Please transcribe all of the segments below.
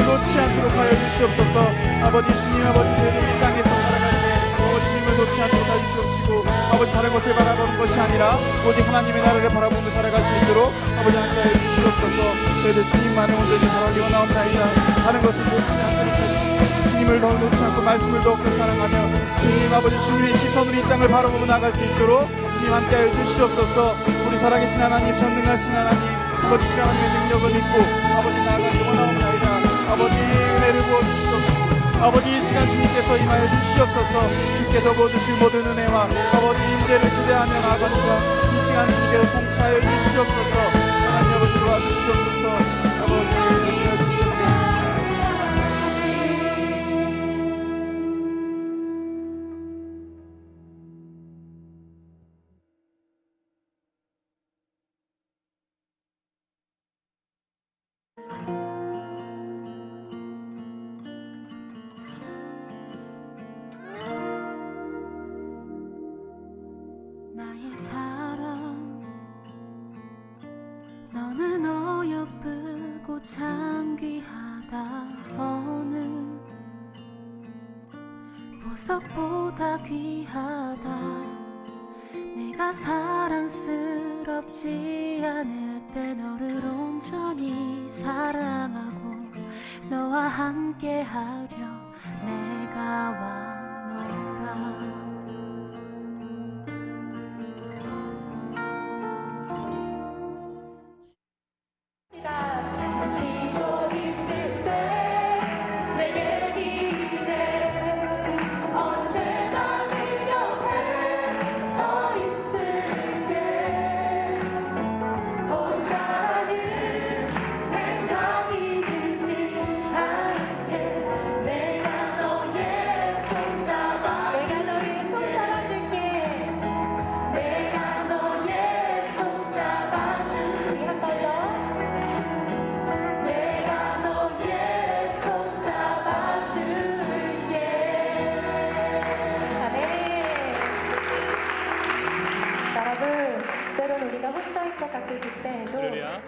놓지 않도록 하여 주시옵소서. 아버지 주님, 아버지 저희들 이 땅에서 살아갈 때 아버지 주님을 놓지 않도록 하여 주시옵시고, 아버지 다른 것을 바라보는 것이 아니라 오직 하나님의 나라를 바라보며 살아갈 수 있도록 아버지 함께 하여 주시옵소서. 저희들 주님만을 온전히 바라기 원하옵나이다. 다른 것을 놓지 않도록 하여 주시옵소서. 주님을 더 놓지 않고 말씀을 더욱더 사랑하며 주님, 아버지 주님의 시선으로 이 땅을 바라보고 나갈 수 있도록 주님 함께하여 주시옵소서. 우리 살아계신 하나님, 전능하신 하나님, 아버지 주 하나님의 능력을 믿고 아버지 나아가기 원하옵나이다. 아버지 은혜를 부어주시옵소서. 아버지 이 시간 주님께서 임하여 주시옵소서. 주께서 부어주실 모든 은혜와 아버지 임재를 기대하며 나아가니까 이 시간 주님께서 통치하여 주시옵소서. 하나님 아버지 도와주시옵소서. 아버지 은혜를 주시옵소서. 나의 사랑, 너는 어여쁘고 참 귀하다. 어느 보석보다 귀하다. 내가 사랑스럽지 않을 때 너를 온전히 사랑하고 너와 함께하려 내가 왔노라.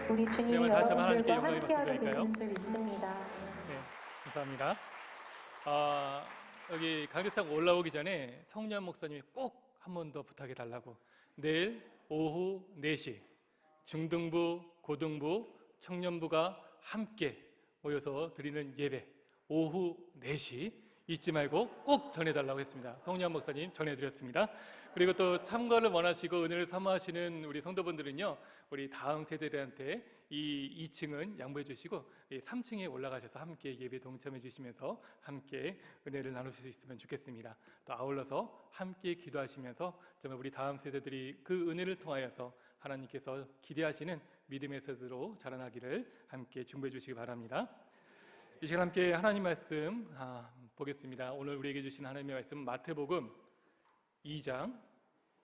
우리 주님이 여러분들과 함께하고 계시는 줄 믿습니다. 네, 감사합니다. 여기 강대상 올라오기 전에 성년 목사님이 꼭 한 번 더 부탁해 달라고. 내일 오후 4시 중등부, 고등부, 청년부가 함께 모여서 드리는 예배 오후 4시 잊지 말고 꼭 전해달라고 했습니다. 성년 목사님 전해드렸습니다. 그리고 또 참가를 원하시고 은혜를 사모하시는 우리 성도분들은요, 우리 다음 세대들한테 이 2층은 양보해 주시고 3층에 올라가셔서 함께 예배 동참해 주시면서 함께 은혜를 나누실 수 있으면 좋겠습니다. 또 아울러서 함께 기도하시면서 정말 우리 다음 세대들이 그 은혜를 통하여서 하나님께서 기대하시는 믿음의 세대로 자라나기를 함께 중보해 주시기 바랍니다. 이 시간 함께 하나님 말씀 보겠습니다. 오늘 우리에게 주신 하나님의 말씀 마태복음 2장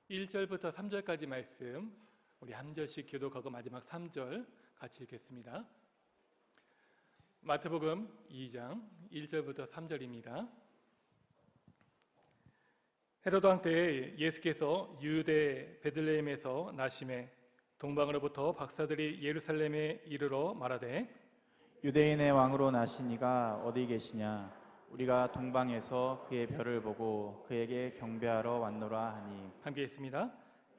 1절부터 3절까지 말씀, 우리 한 절씩 교독하고 마지막 3절 같이 읽겠습니다. 마태복음 2장 1절부터 3절입니다. 헤로드 왕 때에 예수께서 유대 베들레헴에서 나심에 동방으로부터 박사들이 예루살렘에 이르러 말하되 유대인의 왕으로 나시니가 어디 계시냐? 우리가 동방에서 그의 별을 보고 그에게 경배하러 왔노라 하니. 함께 있습니다.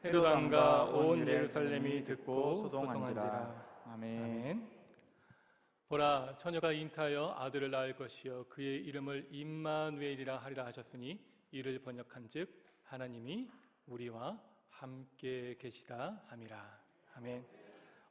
헤로드 왕과 온 예루살렘이 듣고 소동한지라. 아멘. 보라, 처녀가 잉타하여 아들을 낳을 것이요 그의 이름을 임마누엘이라 하리라 하셨으니 이를 번역한즉 하나님이 우리와 함께 계시다 함이라. 아멘.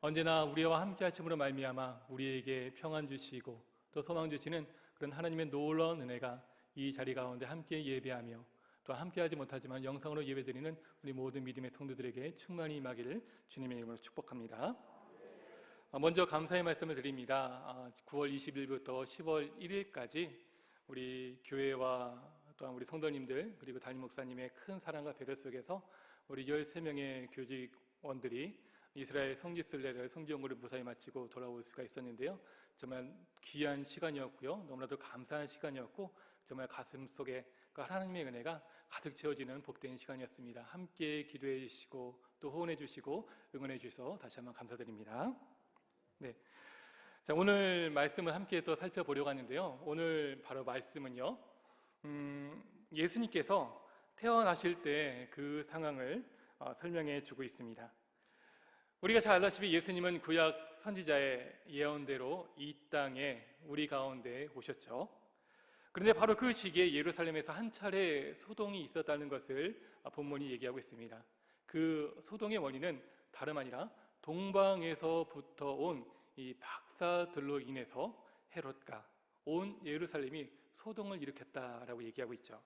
언제나 우리와 함께 하심으로 말미암아 우리에게 평안 주시고 또 소망 주시는 그런 하나님의 놀라운 은혜가 이 자리 가운데 함께 예배하며 또 함께하지 못하지만 영상으로 예배드리는 우리 모든 믿음의 성도들에게 충만히 임하기를 주님의 이름으로 축복합니다. 먼저 감사의 말씀을 드립니다. 9월 20일부터 10월 1일까지 우리 교회와 또한 우리 성도님들 그리고 담임 목사님의 큰 사랑과 배려 속에서 우리 13명의 교직원들이 이스라엘 성지순례를 성지연구를 무사히 마치고 돌아올 수가 있었는데요. 정말 귀한 시간이었고요. 너무나도 감사한 시간이었고 정말 가슴속에 하나님의 은혜가 가득 채워지는 복된 시간이었습니다. 함께 기도해 주시고 또 후원해 주시고 응원해 주셔서 다시 한번 감사드립니다. 네. 자, 오늘 말씀을 함께 또 살펴보려고 하는데요. 오늘 바로 말씀은요. 예수님께서 태어나실 때 그 상황을 설명해 주고 있습니다. 우리가 잘 알다시피 예수님은 구약 선지자의 예언대로 이 땅에 우리 가운데 오셨죠. 그런데 바로 그 시기에 예루살렘에서 한 차례 소동이 있었다는 것을 본문이 얘기하고 있습니다. 그 소동의 원인은 다름 아니라 동방에서부터 온 이 박사들로 인해서 헤롯과 온 예루살렘이 소동을 일으켰다라고 얘기하고 있죠.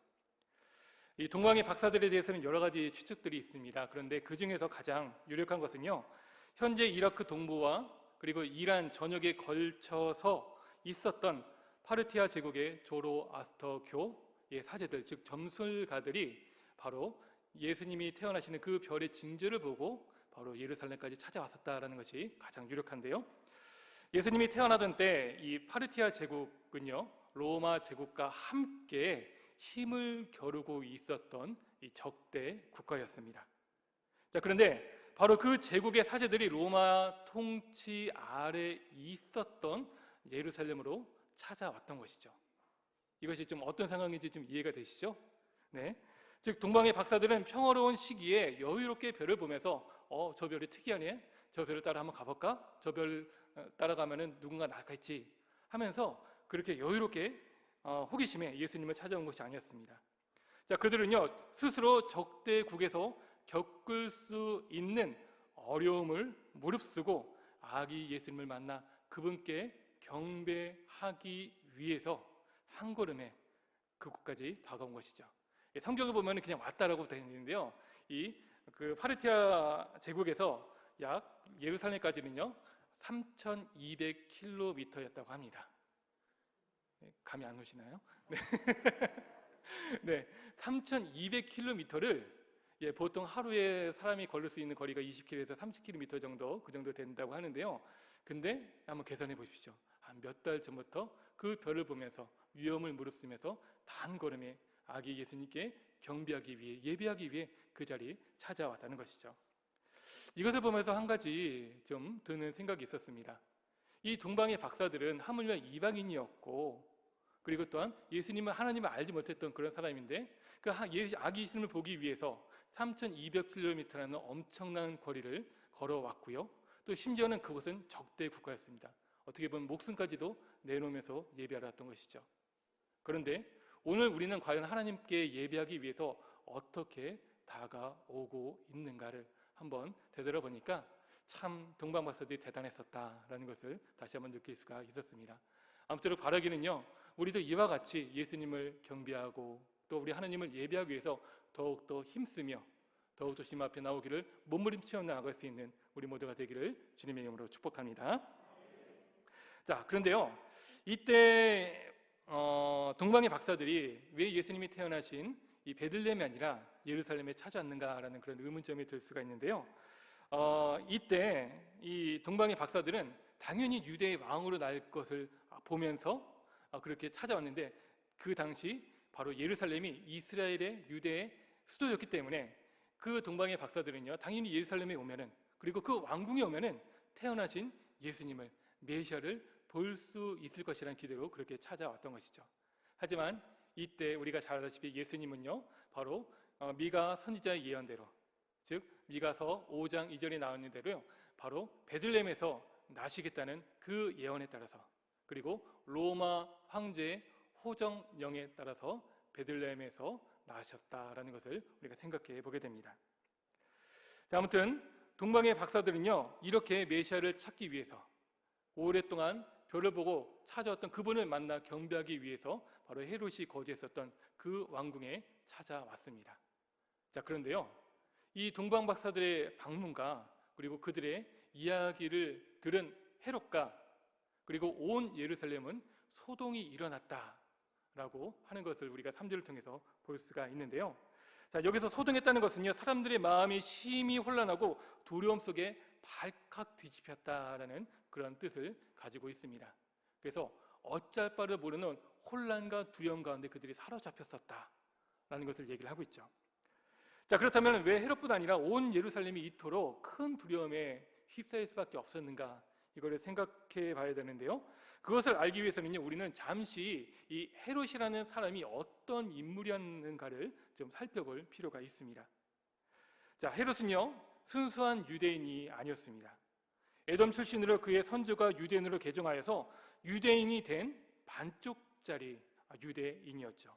이 동방의 박사들에 대해서는 여러 가지 추측들이 있습니다. 그런데 그 중에서 가장 유력한 것은요, 현재 이라크 동부와 그리고 이란 전역에 걸쳐서 있었던 파르티아 제국의 조로아스터교의 사제들, 즉 점술가들이 바로 예수님이 태어나시는 그 별의 징조를 보고 바로 예루살렘까지 찾아왔었다라는 것이 가장 유력한데요. 예수님이 태어나던 때 이 파르티아 제국은요, 로마 제국과 함께 힘을 겨루고 있었던 이 적대 국가였습니다. 자, 그런데 바로 그 제국의 사제들이 로마 통치 아래 있었던 예루살렘으로 찾아왔던 것이죠. 이것이 좀 어떤 상황인지 좀 이해가 되시죠? 네. 즉 동방의 박사들은 평화로운 시기에 여유롭게 별을 보면서 저 별이 특이하네, 저 별을 따라 한번 가볼까? 저 별 따라가면은 누군가 나갈지 하면서 그렇게 여유롭게 호기심에 예수님을 찾아온 것이 아니었습니다. 자, 그들은요 스스로 적대국에서 겪을 수 있는 어려움을 무릅쓰고 아기 예수님을 만나 그분께 경배하기 위해서 한 걸음에 그곳까지 다가온 것이죠. 성경을 보면 그냥 왔다라고 되어 있는데요, 그 파르티아 제국에서 약 예루살렘까지는요 3,200km였다고 합니다. 감이 안 오시나요? 네. 네, 3,200km를 보통 하루에 사람이 걸을 수 있는 거리가 20km에서 30km 정도, 그 정도 된다고 하는데요. 근데 한번 계산해 보십시오. 한 몇 달 전부터 그 별을 보면서 위험을 무릅쓰면서 단 걸음에 아기 예수님께 경배하기 위해, 예배하기 위해 그 자리에 찾아왔다는 것이죠. 이것을 보면서 한 가지 좀 드는 생각이 있었습니다. 이 동방의 박사들은 하물며 이방인이었고, 그리고 또한 예수님은 하나님을 알지 못했던 그런 사람인데 그 아기 예수님을 보기 위해서 3,200km라는 엄청난 거리를 걸어왔고요. 또 심지어는 그것은 적대 국가였습니다. 어떻게 보면 목숨까지도 내놓으면서 예배하러 왔던 것이죠. 그런데 오늘 우리는 과연 하나님께 예배하기 위해서 어떻게 다가오고 있는가를 한번 되돌아보니까 참 동방 박사들이 대단했었다라는 것을 다시 한번 느낄 수가 있었습니다. 아무쪼록 바라기는요, 우리도 이와 같이 예수님을 경배하고 또 우리 하나님을 예배하기 위해서 더욱더 힘쓰며 더욱더 주님 앞에 나오기를 몸부림치며 나아갈 수 있는 우리 모두가 되기를 주님의 이름으로 축복합니다. 자, 그런데요, 이때 동방의 박사들이 왜 예수님이 태어나신 이 베들레헴이 아니라 예루살렘에 찾아왔는가라는 그런 의문점이 들 수가 있는데요. 이때 이 동방의 박사들은 당연히 유대의 왕으로 날 것을 보면서 그렇게 찾아왔는데, 그 당시 바로 예루살렘이 이스라엘의 유대의 수도였기 때문에 그 동방의 박사들은요 당연히 예루살렘에 오면은, 그리고 그 왕궁에 오면은 태어나신 예수님을, 메시아를 볼 수 있을 것이라는 기대로 그렇게 찾아왔던 것이죠. 하지만 이때 우리가 잘 알다시피 예수님은요 바로 미가 선지자의 예언대로, 즉 미가서 5장 2절에 나오는 대로요 바로 베들레헴에서 나시겠다는 그 예언에 따라서, 그리고 로마 황제의 호정령에 따라서 베들레헴에서 나셨다라는 것을 우리가 생각해 보게 됩니다. 자, 아무튼 동방의 박사들은요 이렇게 메시아를 찾기 위해서 오랫동안 별을 보고 찾아왔던 그분을 만나 경배하기 위해서 바로 헤롯이 거주했었던 그 왕궁에 찾아왔습니다. 자, 그런데요 이 동방 박사들의 방문과 그리고 그들의 이야기를 들은 헤롯과 그리고 온 예루살렘은 소동이 일어났다라고 하는 것을 우리가 3절을 통해서 볼 수가 있는데요. 자, 여기서 소동했다는 것은요 사람들의 마음이 심히 혼란하고 두려움 속에 발칵 뒤집혔다라는 그런 뜻을 가지고 있습니다. 그래서 어쩔 바를 모르는 혼란과 두려움 가운데 그들이 사로잡혔었다라는 것을 얘기를 하고 있죠. 자, 그렇다면 왜 헤롯뿐 아니라 온 예루살렘이 이토록 큰 두려움에 휩싸일 수밖에 없었는가? 이거를 생각해 봐야 되는데요. 그것을 알기 위해서는요, 우리는 잠시 이 헤롯이라는 사람이 어떤 인물이었는가를 좀 살펴볼 필요가 있습니다. 자, 헤롯은요, 순수한 유대인이 아니었습니다. 에돔 출신으로 그의 선조가 유대인으로 개종하여서 유대인이 된 반쪽짜리 유대인이었죠.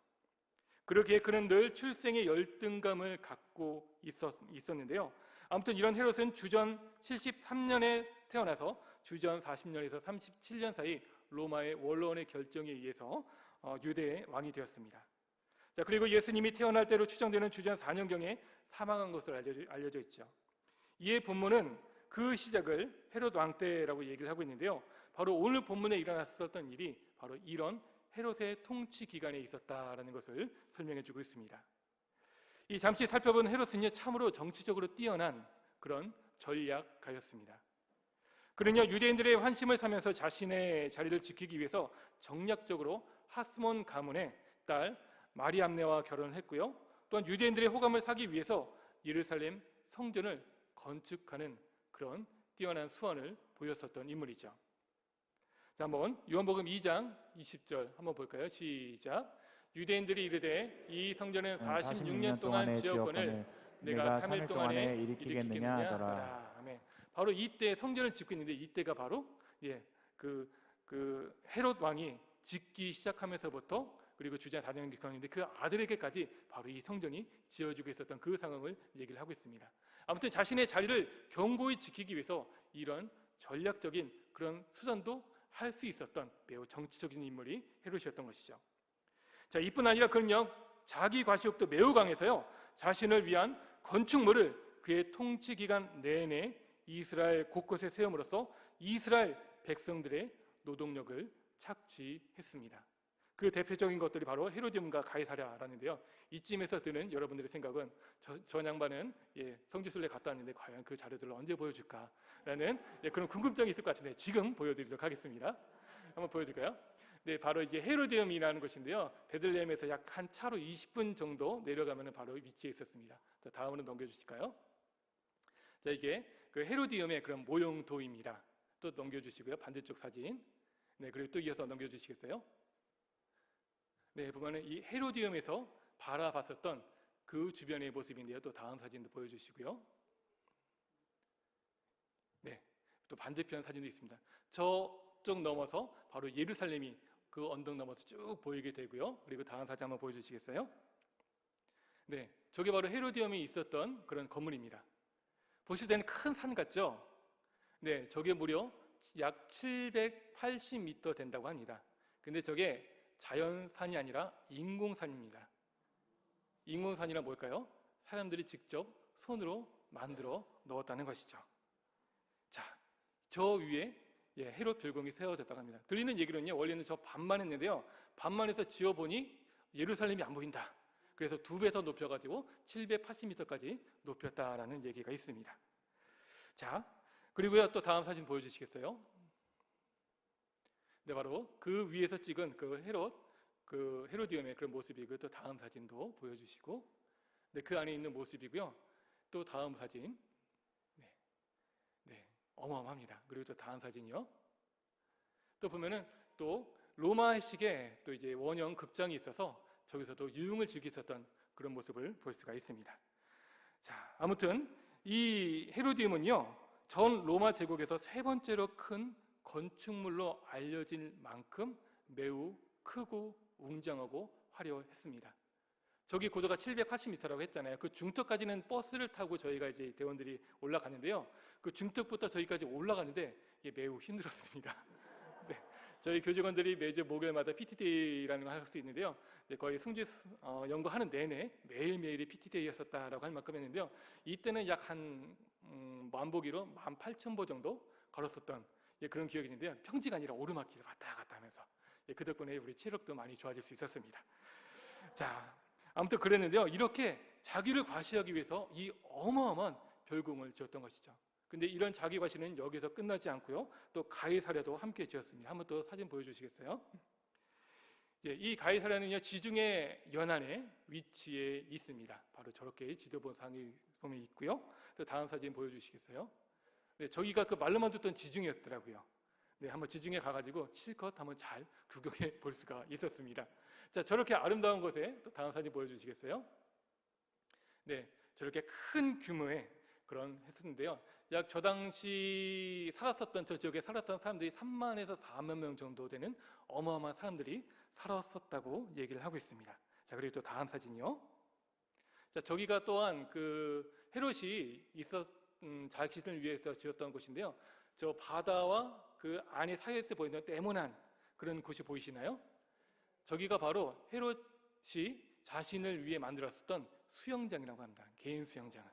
그러기에 그는 늘 출생의 열등감을 갖고 있었는데요. 아무튼 이런 헤롯은 주전 73년에 태어나서 주전 40년에서 37년 사이 로마의 원로원의 결정에 의해서 유대의 왕이 되었습니다. 자, 그리고 예수님이 태어날 때로 추정되는 주전 4년경에 사망한 것으로 알려져 있죠. 이에 본문은 그 시작을 헤롯 왕 때라고 얘기를 하고 있는데요. 바로 오늘 본문에 일어났었던 일이 바로 이런 헤롯의 통치 기간에 있었다라는 것을 설명해 주고 있습니다. 이 잠시 살펴본 헤롯은요, 참으로 정치적으로 뛰어난 그런 전략가였습니다. 그는요, 유대인들의 환심을 사면서 자신의 자리를 지키기 위해서 정략적으로 하스몬 가문의 딸 마리암네와 결혼을 했고요. 또한 유대인들의 호감을 사기 위해서 예루살렘 성전을 건축하는 그런 뛰어난 수완을 보였었던 인물이죠. 자, 한번 요한복음 2장 20절 한번 볼까요? 시작. 유대인들이 이르되 이 성전은 46년 동안 지었거늘 내가 3일 동안에 일으키겠느냐 하더라. 아멘. 바로 이때 성전을 짓고 있는데 이때가 바로 그 헤롯 왕이 짓기 시작하면서부터 그리고 주전 4년 기간인데 그 아들에게까지 바로 이 성전이 지어지고 있었던 그 상황을 얘기를 하고 있습니다. 아무튼 자신의 자리를 견고히 지키기 위해서 이런 전략적인 그런 수단도 할 수 있었던 매우 정치적인 인물이 헤롯이었던 것이죠. 자, 이뿐 아니라 그는요, 자기 과시욕도 매우 강해서요, 자신을 위한 건축물을 그의 통치 기간 내내 이스라엘 곳곳에 세움으로써 이스라엘 백성들의 노동력을 착취했습니다. 그 대표적인 것들이 바로 헤로디움과 가이사랴라는데요. 이쯤에서 드는 여러분들의 생각은 저 양반은 성지순례 갔다 왔는데 과연 그 자료들을 언제 보여줄까라는 그런 궁금증이 있을 것 같은데 지금 보여드리도록 하겠습니다. 한번 보여드릴까요? 네, 바로 이게 헤로디움이라는 것인데요. 베들레헴에서 약 한 차로 20분 정도 내려가면 바로 위치에 있었습니다. 자, 다음으로 넘겨주실까요? 자, 이게 그 헤로디움의 그런 모형도입니다. 또 넘겨주시고요. 반대쪽 사진. 네, 그리고 또 이어서 넘겨주시겠어요? 네, 보면은 이 헤로디움에서 바라봤었던 그 주변의 모습인데요. 또 다음 사진도 보여주시고요. 네, 또 반대편 사진도 있습니다. 저쪽 넘어서 바로 예루살렘이 그 언덕 넘어서 쭉 보이게 되고요. 그리고 다음 사진 한번 보여주시겠어요? 네, 저게 바로 헤로디움이 있었던 그런 건물입니다. 보실 때는 큰 산 같죠? 네, 저게 무려 약 780m 된다고 합니다. 근데 저게 자연산이 아니라 인공산입니다. 인공산이란 뭘까요? 사람들이 직접 손으로 만들어 넣었다는 것이죠. 자, 저 위에 헤롯 별궁이 세워졌다고 합니다. 들리는 얘기로는요, 원래는 저 반만 했는데요, 반만해서 지어보니 예루살렘이 안 보인다. 그래서 2배 더 높여가지고 780m까지 높였다라는 얘기가 있습니다. 자, 그리고요, 또 다음 사진 보여주시겠어요? 네, 바로 그 위에서 찍은 그 헤로디움의 그런 모습이고요. 또 다음 사진도 보여주시고, 네, 그 안에 있는 모습이고요. 또 다음 사진, 네, 어마어마합니다. 그리고 또 다음 사진이요. 또 보면은 또 로마식의 또 이제 원형 극장이 있어서 저기서도 유흥을 즐기셨던 그런 모습을 볼 수가 있습니다. 자, 아무튼 이 헤로디움은요, 전 로마 제국에서 3번째로 큰 건축물로 알려진 만큼 매우 크고 웅장하고 화려했습니다. 저기 고도가 780m라고 했잖아요. 그 중턱까지는 버스를 타고 저희가 이제 대원들이 올라갔는데요. 그 중턱부터 저기까지 올라가는데 이게 매우 힘들었습니다. 네, 저희 교직원들이 매주 목요일마다 PT데이라는 걸 할 수 있는데요. 네, 거의 승지 연구하는 내내 매일매일이 PT데이였었다라고 할 만큼 했는데요. 이때는 약 한 만보기로 18,000보 정도 걸었었던 그런 기억이 있는데요. 평지가 아니라 오르막길을 왔다 갔다 하면서 그 덕분에 우리 체력도 많이 좋아질 수 있었습니다. 자, 아무튼 그랬는데요. 이렇게 자기를 과시하기 위해서 이 어마어마한 별궁을 지었던 것이죠. 근데 이런 자기 과시는 여기서 끝나지 않고요. 또 가이사랴도 함께 지었습니다. 한번 또 사진 보여주시겠어요? 이 가이사랴는요, 지중해 연안에 위치해 있습니다. 바로 저렇게 지도본상이 보면 있고요. 또 다음 사진 보여주시겠어요? 네, 저기가 그 말로만 듣던 지중해였더라고요. 네, 한번 지중해 가가지고 실컷 한번 잘 구경해 볼 수가 있었습니다. 자, 저렇게 아름다운 곳에 또 다음 사진 보여주시겠어요? 네, 저렇게 큰 규모의 그런 했었는데요. 약 저 당시 살았었던 저 지역에 살았던 사람들이 3만에서 4만 명 정도 되는 어마어마한 사람들이 살았었다고 얘기를 하고 있습니다. 자, 그리고 또 다음 사진이요. 자, 저기가 또한 그 헤롯이 자신을 위해서 지었던 곳인데요. 저 바다와 그 안에 사이에서 보이는 네모난 그런 곳이 보이시나요? 저기가 바로 헤롯이 자신을 위해 만들었었던 수영장이라고 합니다. 개인 수영장을.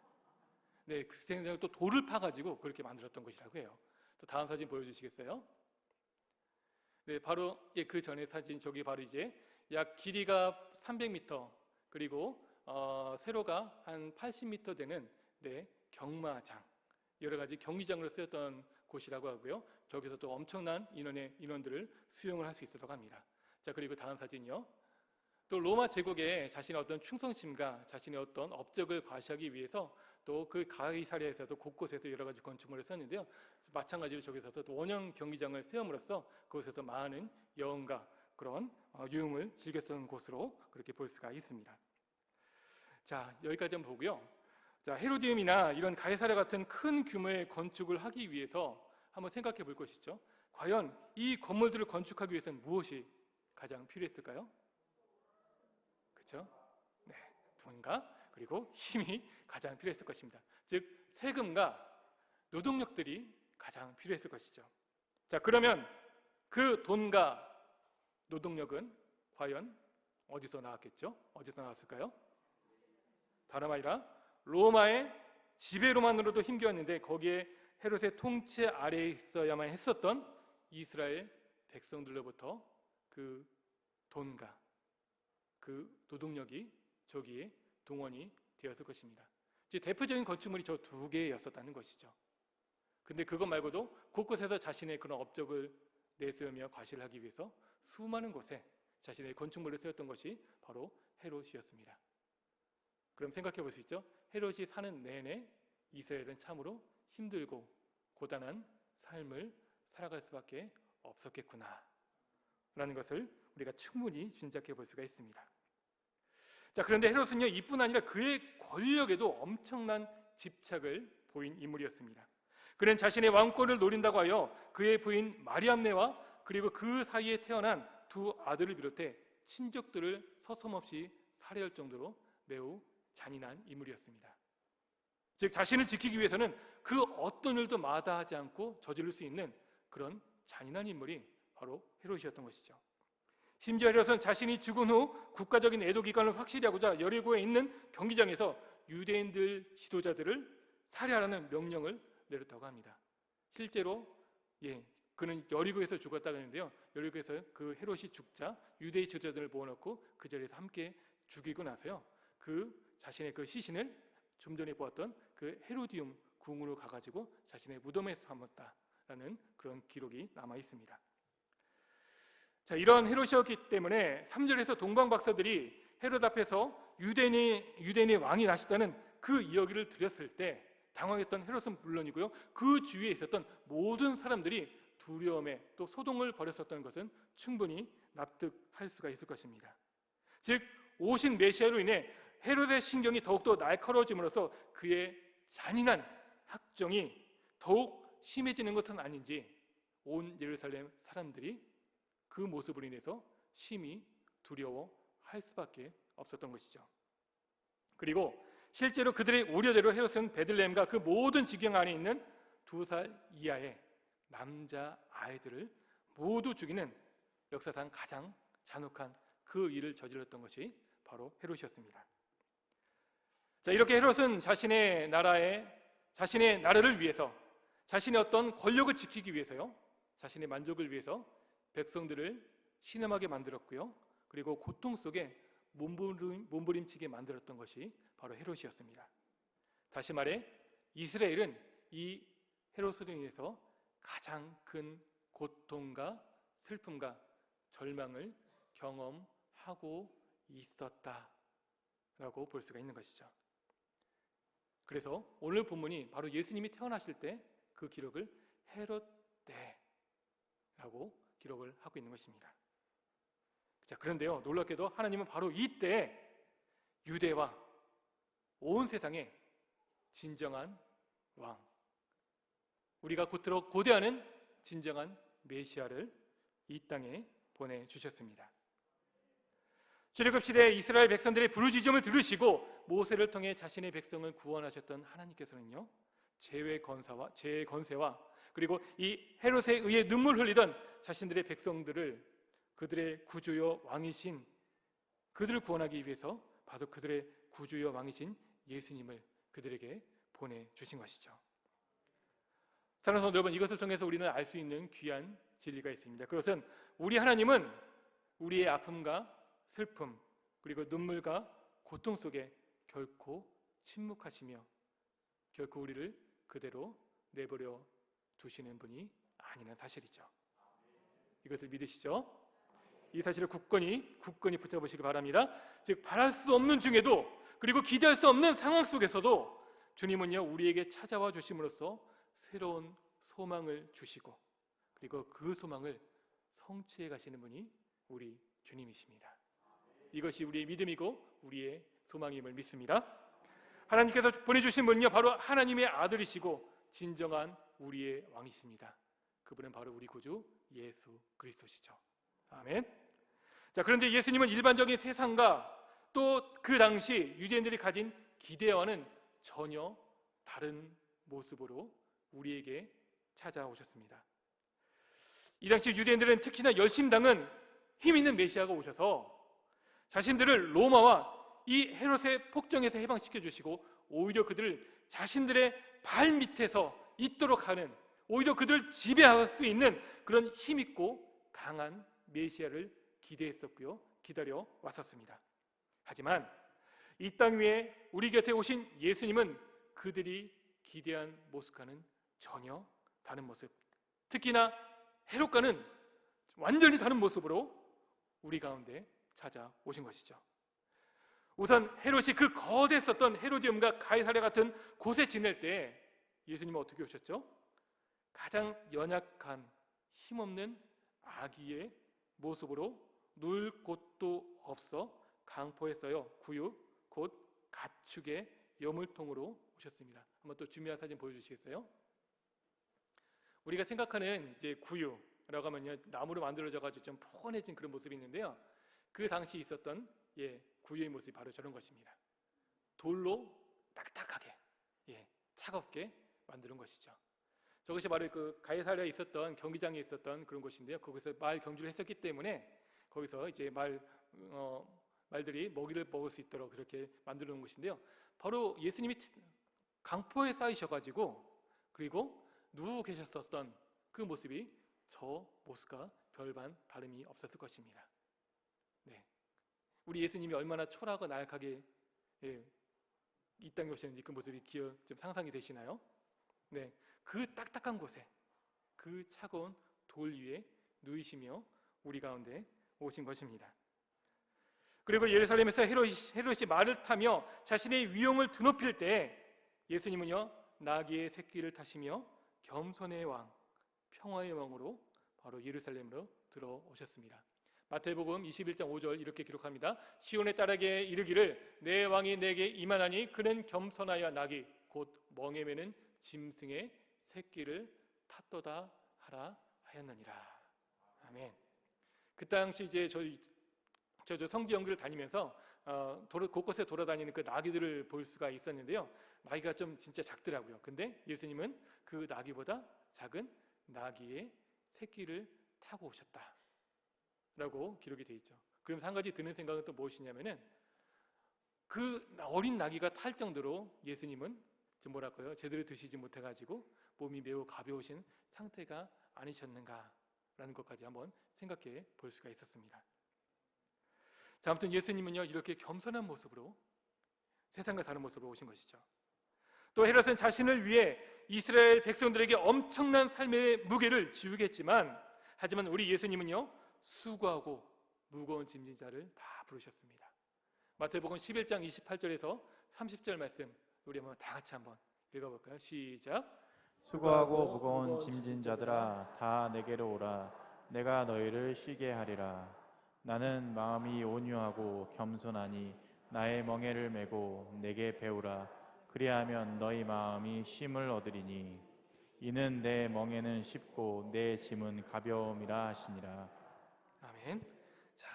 네, 그 수영장을 또 돌을 파가지고 그렇게 만들었던 곳이라고 해요. 또 다음 사진 보여주시겠어요? 네, 바로 그 전에 사진, 저기 바로 이제 약 길이가 300m 그리고 세로가 한 80m 되는 네, 경마장, 여러 가지 경기장으로 쓰였던 곳이라고 하고요. 저기서 또 엄청난 인원들을 수용을 할 수 있었다고 합니다. 자, 그리고 다음 사진이요. 또 로마 제국에 자신의 어떤 충성심과 자신의 어떤 업적을 과시하기 위해서 또 그 가이사랴에서도 곳곳에서 여러 가지 건축물을 썼는데요. 마찬가지로 저기서도 또 원형 경기장을 세움으로써 그곳에서 많은 여흥과 그런 유흥을 즐겼던 곳으로 그렇게 볼 수가 있습니다. 자, 여기까지 한번 보고요. 자, 헤로디움이나 이런 가이사랴 같은 큰 규모의 건축을 하기 위해서 한번 생각해 볼 것이죠. 과연 이 건물들을 건축하기 위해서는 무엇이 가장 필요했을까요? 그렇죠? 네, 돈과 그리고 힘이 가장 필요했을 것입니다. 즉 세금과 노동력들이 가장 필요했을 것이죠. 자, 그러면 그 돈과 노동력은 과연 어디서 나왔겠죠? 어디서 나왔을까요? 다름 아니라 로마의 지배로만으로도 힘겨웠는데 거기에 헤롯의 통치 아래에 있어야만 했었던 이스라엘 백성들로부터 그 돈과 그 노동력이 저기에 동원이 되었을 것입니다. 이제 대표적인 건축물이 저 두 개였었다는 것이죠. 근데 그것 말고도 곳곳에서 자신의 그런 업적을 내세우며 과시를 하기 위해서 수많은 곳에 자신의 건축물을 세웠던 것이 바로 헤롯이었습니다. 그럼 생각해 볼 수 있죠? 헤롯이 사는 내내 이스라엘은 참으로 힘들고 고단한 삶을 살아갈 수밖에 없었겠구나 라는 것을 우리가 충분히 짐작해 볼 수가 있습니다. 자, 그런데 헤롯은요, 이뿐 아니라 그의 권력에도 엄청난 집착을 보인 인물이었습니다. 그는 자신의 왕권을 노린다고 하여 그의 부인 마리암네와 그리고 그 사이에 태어난 두 아들을 비롯해 친족들을 서슴없이 살해할 정도로 매우 잔인한 인물이었습니다. 즉 자신을 지키기 위해서는 그 어떤 일도 마다하지 않고 저지를 수 있는 그런 잔인한 인물이 바로 헤롯이었던 것이죠. 심지어 헤롯은 자신이 죽은 후 국가적인 애도 기간을 확실히 하고자 여리고에 있는 경기장에서 유대인들 지도자들을 살해하라는 명령을 내렸다고 합니다. 실제로 그는 여리고에서 죽었다고 하는데요. 여리고에서 그 헤롯이 죽자 유대인 지도자들을 모아놓고 그 자리에서 함께 죽이고 나서요, 그 자신의 그 시신을 좀 전에 보았던 그 헤로디움 궁으로 가가지고 자신의 무덤에서 삼았다라는 그런 기록이 남아 있습니다. 자, 이런 헤롯이었기 때문에 3절에서 동방 박사들이 헤롯 앞에서 유대인의 왕이 나시다는 그 이야기를 드렸을 때 당황했던 헤롯은 물론이고요, 그 주위에 있었던 모든 사람들이 두려움에 또 소동을 벌였었던 것은 충분히 납득할 수가 있을 것입니다. 즉 오신 메시아로 인해 헤롯의 신경이 더욱더 날카로워짐으로써 그의 잔인한 학정이 더욱 심해지는 것은 아닌지 온 예루살렘 사람들이 그 모습으로 인해서 심히 두려워할 수밖에 없었던 것이죠. 그리고 실제로 그들의 우려대로 헤롯은 베들레헴과 그 모든 지경 안에 있는 2살 이하의 남자 아이들을 모두 죽이는 역사상 가장 잔혹한 그 일을 저질렀던 것이 바로 헤롯이었습니다. 자, 이렇게 헤롯은 자신의 나라를 위해서, 자신의 어떤 권력을 지키기 위해서요, 자신의 만족을 위해서 백성들을 신음하게 만들었고요, 그리고 고통 속에 몸부림치게 만들었던 것이 바로 헤롯이었습니다. 다시 말해 이스라엘은 이 헤롯으로 인해서 가장 큰 고통과 슬픔과 절망을 경험하고 있었다라고 볼 수가 있는 것이죠. 그래서 오늘 본문이 바로 예수님이 태어나실 때 그 기록을 헤롯 때라고 기록을 하고 있는 것입니다. 자, 그런데요, 놀랍게도 하나님은 바로 이때 유대와 온 세상의 진정한 왕, 우리가 곧들어 고대하는 진정한 메시아를 이 땅에 보내주셨습니다. 출애굽 시대 이스라엘 백성들의 부르짖음을 들으시고 모세를 통해 자신의 백성을 구원하셨던 하나님께서는요, 죄의 건세와 그리고 이 헤롯에 의해 눈물 흘리던 자신들의 백성들을 그들의 구주여 왕이신 그들을 구원하기 위해서 바로 그들의 구주여 왕이신 예수님을 그들에게 보내주신 것이죠. 사랑하는 성도 여러분, 이것을 통해서 우리는 알 수 있는 귀한 진리가 있습니다. 그것은 우리 하나님은 우리의 아픔과 슬픔 그리고 눈물과 고통 속에 결코 침묵하시며 결코 우리를 그대로 내버려 두시는 분이 아니라는 사실이죠. 이것을 믿으시죠? 이 사실을 굳건히 붙잡으시기 바랍니다. 즉, 바랄 수 없는 중에도 그리고 기대할 수 없는 상황 속에서도 주님은요, 우리에게 찾아와 주심으로써 새로운 소망을 주시고 그리고 그 소망을 성취해 가시는 분이 우리 주님이십니다. 이것이 우리의 믿음이고 우리의 소망임을 믿습니다. 하나님께서 보내주신 분은요, 바로 하나님의 아들이시고 진정한 우리의 왕이십니다. 그분은 바로 우리 구주 예수 그리스도시죠. 아멘. 자, 그런데 예수님은 일반적인 세상과 또 그 당시 유대인들이 가진 기대와는 전혀 다른 모습으로 우리에게 찾아오셨습니다. 이 당시 유대인들은 특히나 열심당은 힘 있는 메시아가 오셔서 자신들을 로마와 이 헤롯의 폭정에서 해방시켜 주시고 오히려 그들을 자신들의 발 밑에서 있도록 하는, 오히려 그들을 지배할 수 있는 그런 힘있고 강한 메시아를 기대했었고요, 기다려 왔었습니다. 하지만 이 땅 위에 우리 곁에 오신 예수님은 그들이 기대한 모습과는 전혀 다른 모습, 특히나 헤롯과는 완전히 다른 모습으로 우리 가운데 찾아오신 것이죠. 우선 헤롯이 그 거대했었던 헤로디움과 가이사랴 같은 곳에 지낼 때 예수님은 어떻게 오셨죠? 가장 연약한 힘없는 아기의 모습으로 누울 곳도 없어 강포했어요. 구육 곧 가축의 여물통으로 오셨습니다. 한번 또 준비한 사진 보여주시겠어요? 우리가 생각하는 이제 구유라고 하면요, 나무로 만들어져 가지고 좀 포근해진 그런 모습이 있는데요, 그 당시 있었던 구유의 모습이 바로 저런 것입니다. 돌로 딱딱하게 차갑게 만드는 것이죠. 저것이 바로 그 가이사랴에 있었던 경기장에 있었던 그런 곳인데요, 거기서 말 경주를 했었기 때문에 거기서 이제 말들이 먹이를 먹을 수 있도록 그렇게 만들어 놓은 것인데요, 바로 예수님이 강포에 쌓이셔가지고 그리고 누워 계셨었던 그 모습이 저 모습과 별반 다름이 없었을 것입니다. 네, 우리 예수님이 얼마나 초라하고 나약하게 이 땅에 오셨는지 그 모습이 좀 상상이 되시나요? 네, 그 딱딱한 곳에 그 차가운 돌 위에 누이시며 우리 가운데 오신 것입니다. 그리고 예루살렘에서 헤롯이 말을 타며 자신의 위용을 드높일 때 예수님은요, 나귀의 새끼를 타시며 겸손의 왕, 평화의 왕으로 바로 예루살렘으로 들어오셨습니다. 마태복음 21장 5절 이렇게 기록합니다. 시온의 딸에게 이르기를 내 왕이 내게 임하나니 그는 겸손하여 나귀 곧 멍에 매는 짐승의 새끼를 탔도다 하라 하였느니라. 아멘. 그 당시 이제 저 성지 연구를 다니면서 곳곳에 돌아다니는 그 나귀들을 볼 수가 있었는데요, 나귀가 좀 진짜 작더라고요. 근데 예수님은 그 나귀보다 작은 나귀의 새끼를 타고 오셨다라고 기록이 되어 있죠. 그러면서 한 가지 드는 생각은 또 무엇이냐면은 그 어린 나귀가 탈 정도로 예수님은 뭐랄까요, 제대로 드시지 못해가지고 몸이 매우 가벼우신 상태가 아니셨는가라는 것까지 한번 생각해 볼 수가 있었습니다. 자, 아무튼 예수님은요, 이렇게 겸손한 모습으로 세상과 다른 모습으로 오신 것이죠. 또 헤롯은 자신을 위해 이스라엘 백성들에게 엄청난 삶의 무게를 지우겠지만, 하지만 우리 예수님은요, 수고하고 무거운 짐진 자를 다 부르셨습니다. 마태복음 11장 28절에서 30절 말씀 우리 한번 다 같이 한번 읽어볼까요? 시작. 수고하고 무거운 짐진 자들아 다 내게로 오라. 내가 너희를 쉬게 하리라. 나는 마음이 온유하고 겸손하니 나의 멍에를 메고 내게 배우라. 그리하면 너희 마음이 쉼을 얻으리니 이는 내 멍에는 쉽고 내 짐은 가벼움이라 하시니라. 아멘. 자,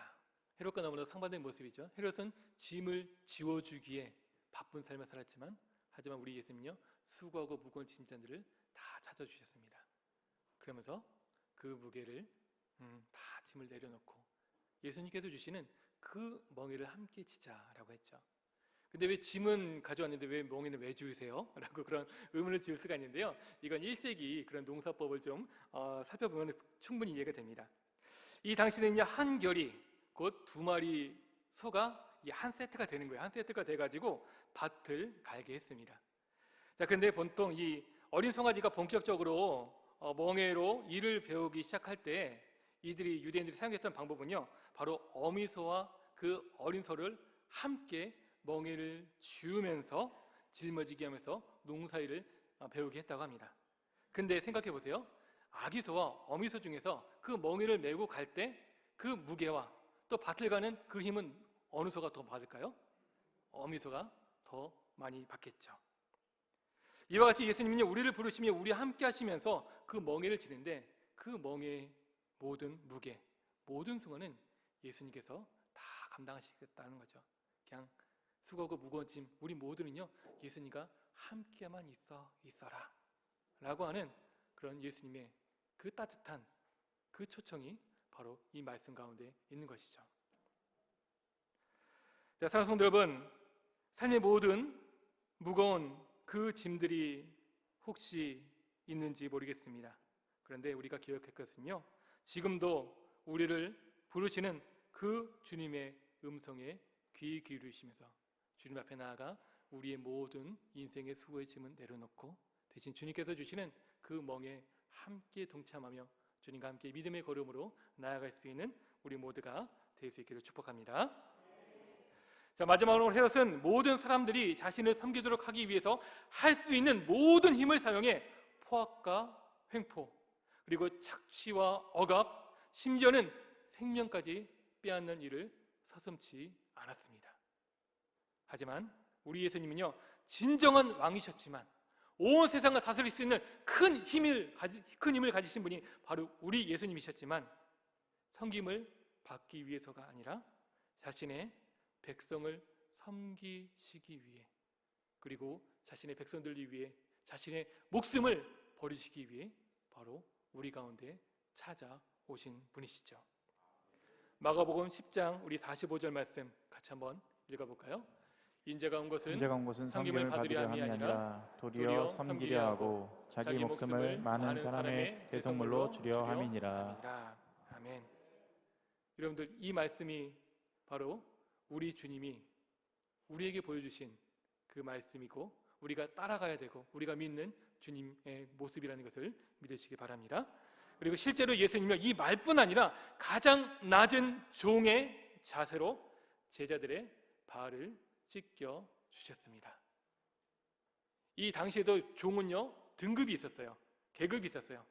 헤롯과 너무나 상반된 모습이죠. 헤롯은 짐을 지워주기에 바쁜 삶을 살았지만, 하지만 우리 예수님은요, 수고하고 무거운 짐자들을 다 찾아주셨습니다. 그러면서 그 무게를 다 짐을 내려놓고 예수님께서 주시는 그 멍에를 함께 지자라고 했죠. 근데 왜 짐은 가져왔는데 왜 멍에는 왜 주우세요? 라고 그런 의문을 지을 수가 있는데요. 이건 1세기 그런 농사법을 좀 살펴보면 충분히 이해가 됩니다. 이 당시에는요, 한 결이 곧 2마리 소가 한 세트가 되는 거예요. 한 세트가 돼가지고 밭을 갈게 했습니다. 자, 근데 보통 이 어린 송아지가 본격적으로 멍에로 일을 배우기 시작할 때 유대인들이 사용했던 방법은요, 바로 어미소와 그 어린 소를 함께 멍에를 지우면서 짊어지게 하면서 농사일을 배우게 했다고 합니다. 근데 생각해 보세요. 아기소와 어미소 중에서 그 멍에를 메고 갈 때 그 무게와 또 밭을 가는 그 힘은 어느 소가 더 받을까요? 어미소가 더 많이 받겠죠. 이와 같이 예수님은요, 우리를 부르시며 우리와 함께 하시면서 그 멍에를 지는데 그 멍에의 모든 무게, 모든 수고는 예수님께서 다 감당하시겠다는 거죠. 그냥 수고하고 무거운 짐, 우리 모두는요, 예수님과 함께만 있어라 라고 하는 그런 예수님의 그 따뜻한 그 초청이 바로 이 말씀 가운데 있는 것이죠. 자, 사랑하는 성도 여러분, 삶의 모든 무거운 그 짐들이 혹시 있는지 모르겠습니다. 그런데 우리가 기억할 것은요, 지금도 우리를 부르시는 그 주님의 음성에 귀 기울이시면서 주님 앞에 나아가 우리의 모든 인생의 수고의 짐은 내려놓고 대신 주님께서 주시는 그 멍에 함께 동참하며 주님과 함께 믿음의 걸음으로 나아갈 수 있는 우리 모두가 될 수 있기를 축복합니다. 자, 마지막으로 헤롯은 모든 사람들이 자신을 섬기도록 하기 위해서 할 수 있는 모든 힘을 사용해 포악과 횡포, 그리고 착취와 억압, 심지어는 생명까지 빼앗는 일을 서슴지 않았습니다. 하지만 우리 예수님은요, 진정한 왕이셨지만 온 세상을 다스릴 수 있는 큰 힘을 가지신 분이 바로 우리 예수님이셨지만, 섬김을 받기 위해서가 아니라 자신의 백성을 섬기시기 위해, 그리고 자신의 백성들을 위해 자신의 목숨을 버리시기 위해 바로 우리 가운데 찾아오신 분이시죠. 마가복음 10장 우리 45절 말씀 같이 한번 읽어볼까요? 인자가 온 것은 섬김을 받으려 함이 아니라 도리어 섬기려 하고 자기 목숨을 많은 사람의 대속물로 주려 함이니라. 아멘. 여러분들, 이 말씀이 바로 우리 주님이 우리에게 보여주신 그 말씀이고 우리가 따라가야 되고 우리가 믿는 주님의 모습이라는 것을 믿으시기 바랍니다. 그리고 실제로 예수님은 이 말뿐 아니라 가장 낮은 종의 자세로 제자들의 발을 씻겨 주셨습니다. 이 당시에도 종은요, 등급이 있었어요. 계급이 있었어요.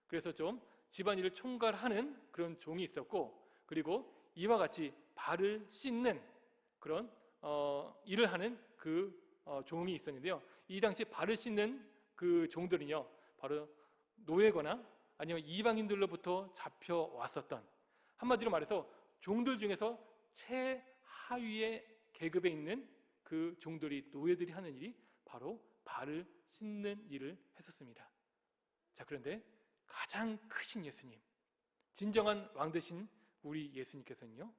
그래서 좀 집안일을 총괄하는 그런 종이 있었고, 그리고 이와 같이 발을 씻는 그런 일을 하는 그 종이 있었는데요. 이 당시 발을 씻는 그 종들은요, 바로 노예거나 아니면 이방인들로부터 잡혀왔었던, 한마디로 말해서 종들 중에서 최하위의 계급에 있는 그 종들이, 노예들이 하는 일이 바로 발을 씻는 일을 했었습니다. 자, 그런데 가장 크신 예수님, 진정한 왕 되신 우리 예수님께서는요,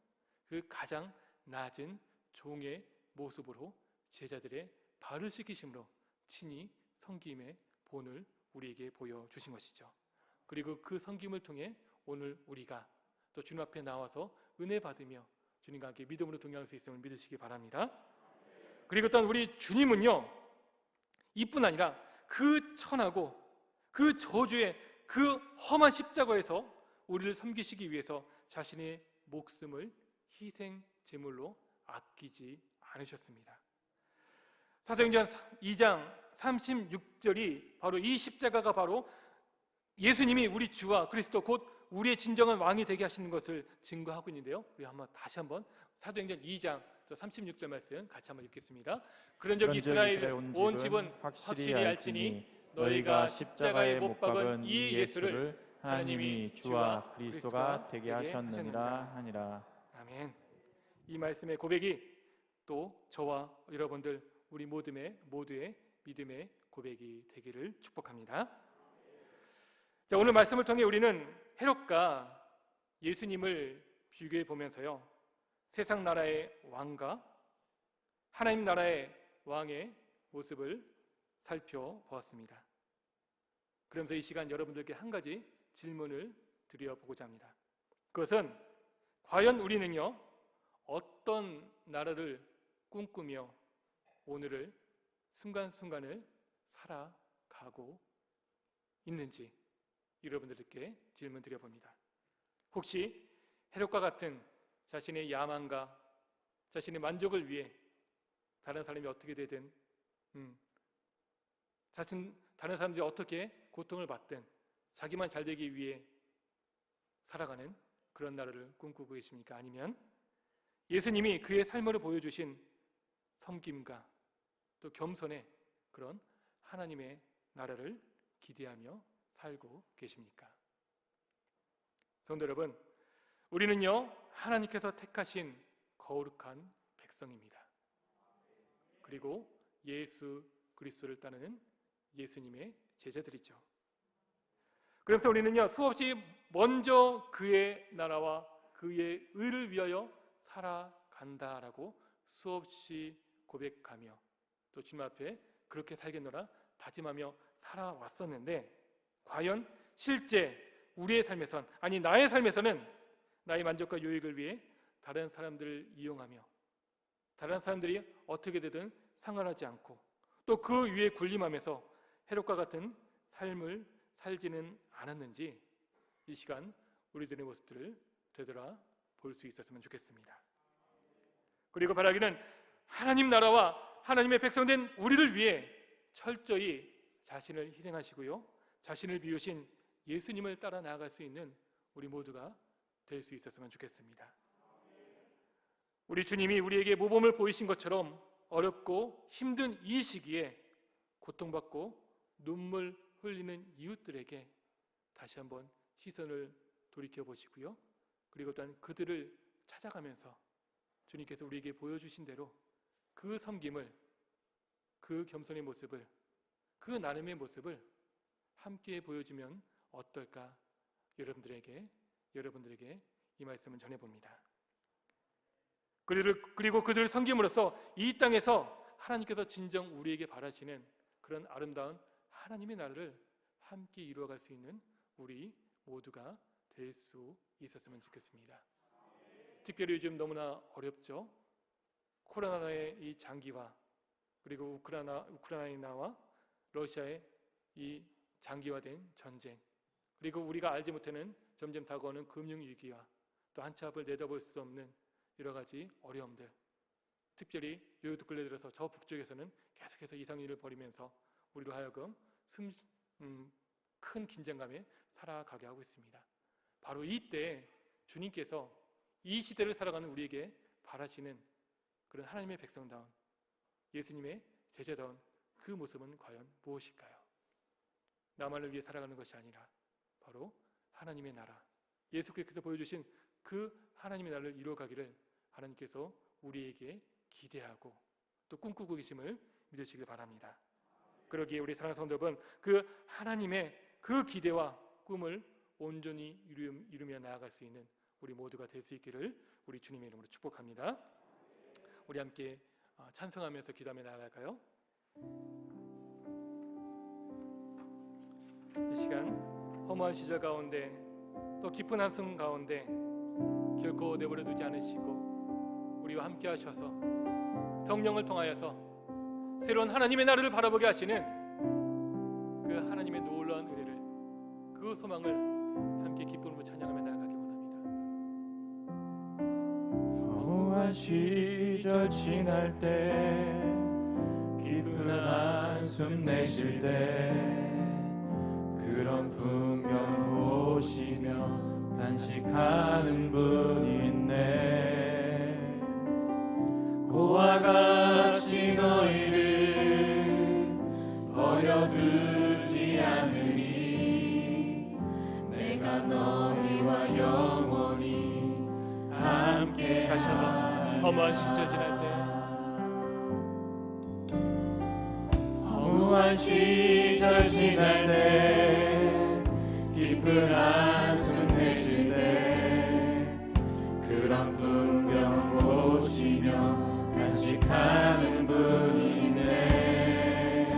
그 가장 낮은 종의 모습으로 제자들의 발을 씻기심으로 친히 섬김의 본을 우리에게 보여주신 것이죠. 그리고 그 섬김을 통해 오늘 우리가 또 주님 앞에 나와서 은혜 받으며 주님과 함께 믿음으로 동행할 수 있음을 믿으시기 바랍니다. 그리고 또한 우리 주님은요, 이뿐 아니라 그 천하고 그 저주의 그 험한 십자가에서 우리를 섬기시기 위해서 자신의 목숨을 희생 제물로 아끼지 않으셨습니다. 사도행전 2장 36절이 바로 이 십자가가 바로 예수님이 우리 주와 그리스도 곧 우리의 진정한 왕이 되게 하시는 것을 증거하고 있는데요. 우리 다시 한번 사도행전 2장 36절 말씀 같이 한번 읽겠습니다. 그런즉 이스라엘 온 집은 확실히 알지니 너희가 십자가에 못 박은 이 예수를 하나님이 주와 그리스도가 되게 하셨느니라 하니라. 아멘. 이 말씀의 고백이 또 저와 여러분들 우리 모두의 믿음의 고백이 되기를 축복합니다. 자, 오늘 말씀을 통해 우리는 헤롯과 예수님을 비교해 보면서요, 세상 나라의 왕과 하나님 나라의 왕의 모습을 살펴보았습니다. 그러면서 이 시간 여러분들께 한 가지 질문을 드려보고자 합니다. 그것은 과연 우리는요, 어떤 나라를 꿈꾸며 오늘을 순간순간을 살아가고 있는지 여러분들께 질문 드려봅니다. 혹시 헤롯과 같은 자신의 야망과 자신의 만족을 위해 다른 사람이 어떻게 되든 다른 사람들이 어떻게 고통을 받든 자기만 잘 되기 위해 살아가는 그런 나라를 꿈꾸고 계십니까? 아니면 예수님이 그의 삶으로 보여주신 섬김과 또 겸손의 그런 하나님의 나라를 기대하며 살고 계십니까? 성도 여러분, 우리는요, 하나님께서 택하신 거룩한 백성입니다. 그리고 예수 그리스도를 따르는 예수님의 제자들이죠. 그래서 우리는요, 수없이 먼저 그의 나라와 그의 의를 위하여 살아간다라고 수없이 고백하며 또 주님 앞에 그렇게 살겠노라 다짐하며 살아왔었는데, 과연 실제 우리의 삶에선, 아니 나의 삶에서는 나의 만족과 유익을 위해 다른 사람들을 이용하며 다른 사람들이 어떻게 되든 상관하지 않고 또 그 위에 군림하면서 헤롯과 같은 삶을 살지는 않았는지 이 시간 우리들의 모습들을 되돌아 볼 수 있었으면 좋겠습니다. 그리고 바라기는 하나님 나라와 하나님의 백성된 우리를 위해 철저히 자신을 희생하시고요, 자신을 비우신 예수님을 따라 나아갈 수 있는 우리 모두가 될 수 있었으면 좋겠습니다. 우리 주님이 우리에게 모범을 보이신 것처럼 어렵고 힘든 이 시기에 고통받고 눈물 흘리는 이웃들에게 다시 한번 시선을 돌이켜 보시고요, 그리고 또한 그들을 찾아가면서 주님께서 우리에게 보여주신 대로 그 섬김을, 그 겸손의 모습을, 그 나눔의 모습을 함께 보여주면 어떨까, 여러분들에게 이 말씀을 전해봅니다. 그리고 그들을 섬김으로써 이 땅에서 하나님께서 진정 우리에게 바라시는 그런 아름다운 하나님의 나라를 함께 이루어갈 수 있는 우리 모두가 될 수 있었으면 좋겠습니다. 특별히 요즘 너무나 어렵죠. 코로나의 이 장기화, 그리고 우크라이나와 러시아의 이 장기화된 전쟁, 그리고 우리가 알지 못하는 점점 다가오는 금융위기와 또 한치 앞을 내다볼 수 없는 여러 가지 어려움들, 특별히 요즘 근래 들어서 저 북쪽에서는 계속해서 이상일을 벌이면서 우리로 하여금 큰 긴장감에 살아가게 하고 있습니다. 바로 이때 주님께서 이 시대를 살아가는 우리에게 바라시는 그런 하나님의 백성다운, 예수님의 제자다운 그 모습은 과연 무엇일까요? 나만을 위해 살아가는 것이 아니라 바로 하나님의 나라, 예수 그리스도께서 보여주신 그 하나님의 나라를 이루어가기를 하나님께서 우리에게 기대하고 또 꿈꾸고 계심을 믿으시길 바랍니다. 그러기에 우리 사랑하는 성도 여러분, 그 하나님의 그 기대와 꿈을 온전히 이루며 나아갈 수 있는 우리 모두가 될 수 있기를 우리 주님의 이름으로 축복합니다. 우리 함께 찬송하면서 기도하며 나아갈까요? 이 시간 허무한 시절 가운데 또 깊은 한숨 가운데 결코 내버려 두지 않으시고 우리와 함께 하셔서 성령을 통하여서 새로운 하나님의 나라를 바라보게 하시는 그 하나님의 놀라운 은혜를, 그 소망을 함께 기쁨으로 찬양하며 나아가기 원합니다. 허무한 시절 지날 때 깊은 한숨 내쉴 때 그런 풍경 보시며 단식하는 분이 있네. 고와 같이 너희를 버려두지 않으리. 내가 너희와 영원히 함께 다시 한번 허무한 시절 지날 때 허무한 시절 지날 때 깊은 한숨 내쉴 때 그런 풍경 보시며 단식하는 분이 있네.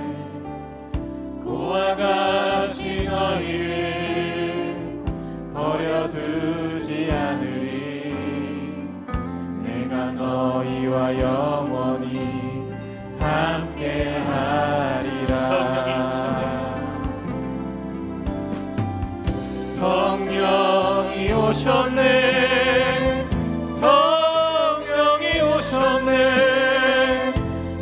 고와 같이 너희를 버려두지 않으리. 내가 너희와 영원히 함께 하리라. 성령이 오셨네. 성령이 오셨네.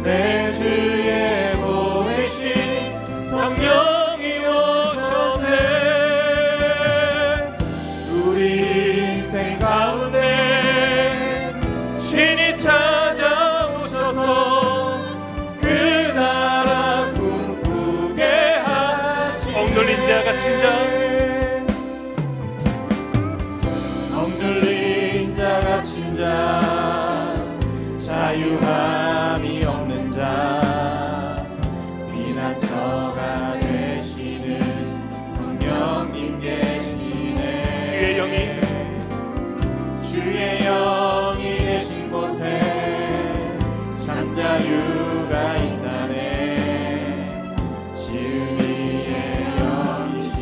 내 주에 보내신 성령이 오셨네. 우리 인생 가운데 신이 찾아오셔서 그 나라 꿈꾸게 하시네. 억눌린 자 갇힌 자 억눌린 자 갇힌 자 자유함이 없는 자 피난처가 되시는 성령님 계시네. 주의 영이 주의 영이 계신 곳에 참 자유가 있다네. 진리의 영이신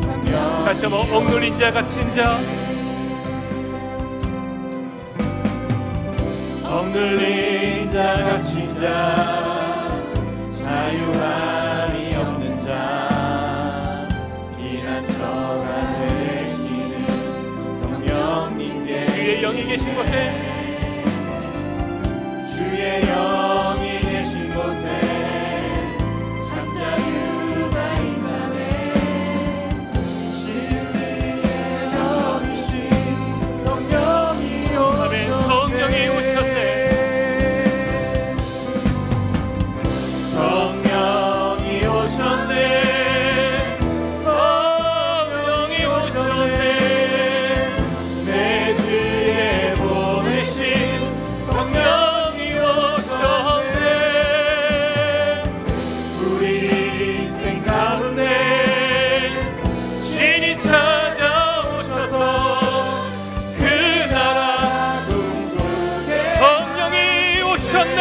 성령. 다시 한번 억눌린 자 갇힌 자 억눌린 자 갇힌 자 자유함이 없는 자 피난처가 되시는 성령님 주의 영이 계신 곳에 주의 영이 계신 곳에 참 자유가 있다네. 진리의 영이신 성령이 아멘. 성령이 오셨네. 성령이 오셨네. 성령이 오셨네. 내 주에 보내신 성령이 오셨네. 우리 인생 가운데 신이 찾아오셔서 그 나라 꿈꾸게 성령이 오셨네.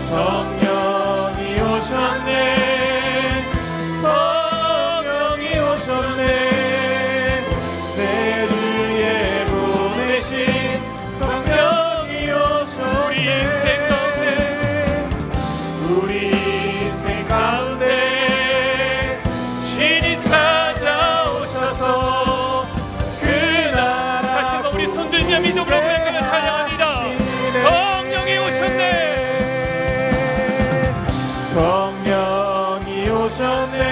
성령이 오셨네. 성령이 오셨네. 내 주에 보내신 성령이 오셨네. 우리 인생 가운데 신이 찾아오셔서 그 나라 다시 한번 우리 손들며 믿음으로 고백하며 찬양합니다. 성령이 오셨네. 성령이 오셨네.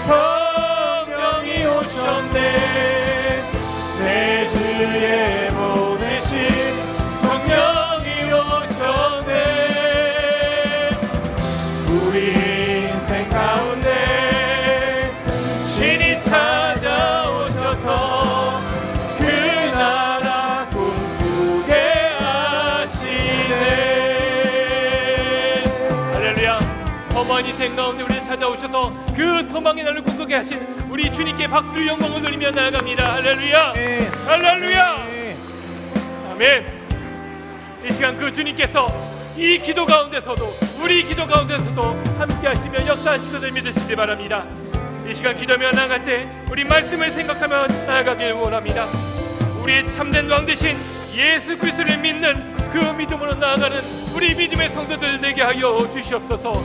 성령이 오셨네. 내 주에 보내신 성령이 오셨네. 우리 인생 가운데 신이 찾아오셔서 그 나라 꿈꾸게 하시네. 할렐루야. 험한 인생 가운데 우리를 찾아오셔서 그 소망의 날을 꿈꾸게 하신 우리 주님께 박수를 영광을 돌리며 나아갑니다. 할렐루야. 할렐루야. 아멘. 이 시간 그 주님께서 이 기도 가운데서도 우리 기도 가운데서도 함께 하시며 역사하실 것을 믿으시기 바랍니다. 이 시간 기도하며 나아갈 때 우리 말씀을 생각하며 나아가길 원합니다. 우리의 참된 왕 되신 예수 그리스도를 믿는 그 믿음으로 나아가는 우리 믿음의 성도들 되게 하여 주시옵소서.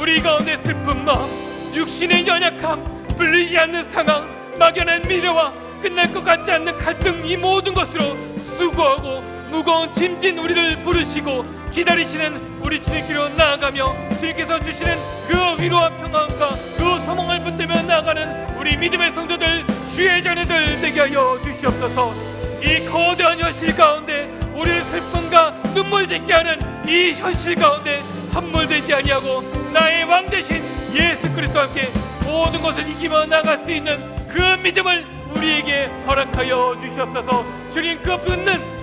우리 가운데 슬픈 마음, 육신의 연약함, 풀리지 않는 상황, 막연한 미래와 끝날 것 같지 않는 갈등, 이 모든 것으로 수고하고 무거운 짐진 우리를 부르시고 기다리시는 우리 주님께로 나아가며 주님께서 주시는 그 위로와 평안과 그 소망을 붙들며 나아가는 우리 믿음의 성도들, 주의 자녀들 되게 하여 주시옵소서. 이 거대한 현실 가운데 우리를 슬픔과 눈물 짓게 하는 이 현실 가운데 함몰되지 아니하고 나의 왕 대신 예수 그리스도와 함께 모든 것을 이기며 나갈 수 있는 그 믿음을 우리에게 허락하여 주시옵소서. 주님, 그 붙드는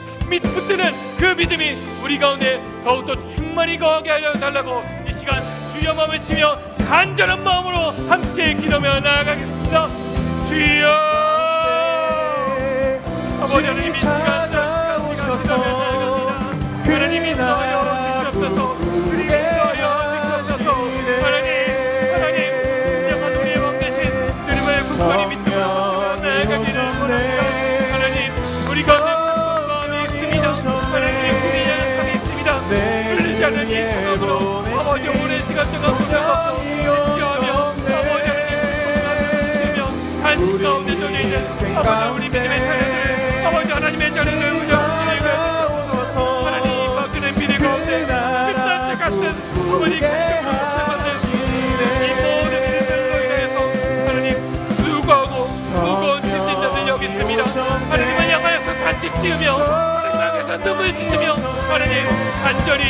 그 믿음이 우리 가운데 더욱더 충만히 거하게 하여 달라고 이 시간 주여 마음 외치며 간절한 마음으로 함께 기도하며 나아가겠습니다. 주여, 아버지 하나님, 이 시간 기도하며 나아갑니다. 하나님이 인도하여 주시옵소서. 주님 인도하여 주시옵소서. 하나님 영원 우리의 왕 대신 주님을 굳건히 믿음으로 나아가기를 원합니다. 하나님, 우리 가운데 그러지 않은 이 마음으로 아버지 오랜 시간 동안 고생하고 지켜하며 아버지 하나님 통하며 간식 가운데 떨려있는 아버지 우리 믿음의 자녀들, 아버지 하나님의 자녀들 우정을 가지고 하나님 막히는 비례 가운데 끝날 때 같은 아버지 고생하는 이 모든 일들로 인해서 하나님 수고하고 무거운 짐진자들 여기 있습니다. 하나님을 향하여서 간식 지으며 하나님 앞에서 눈물 짓으며 하나님 간절히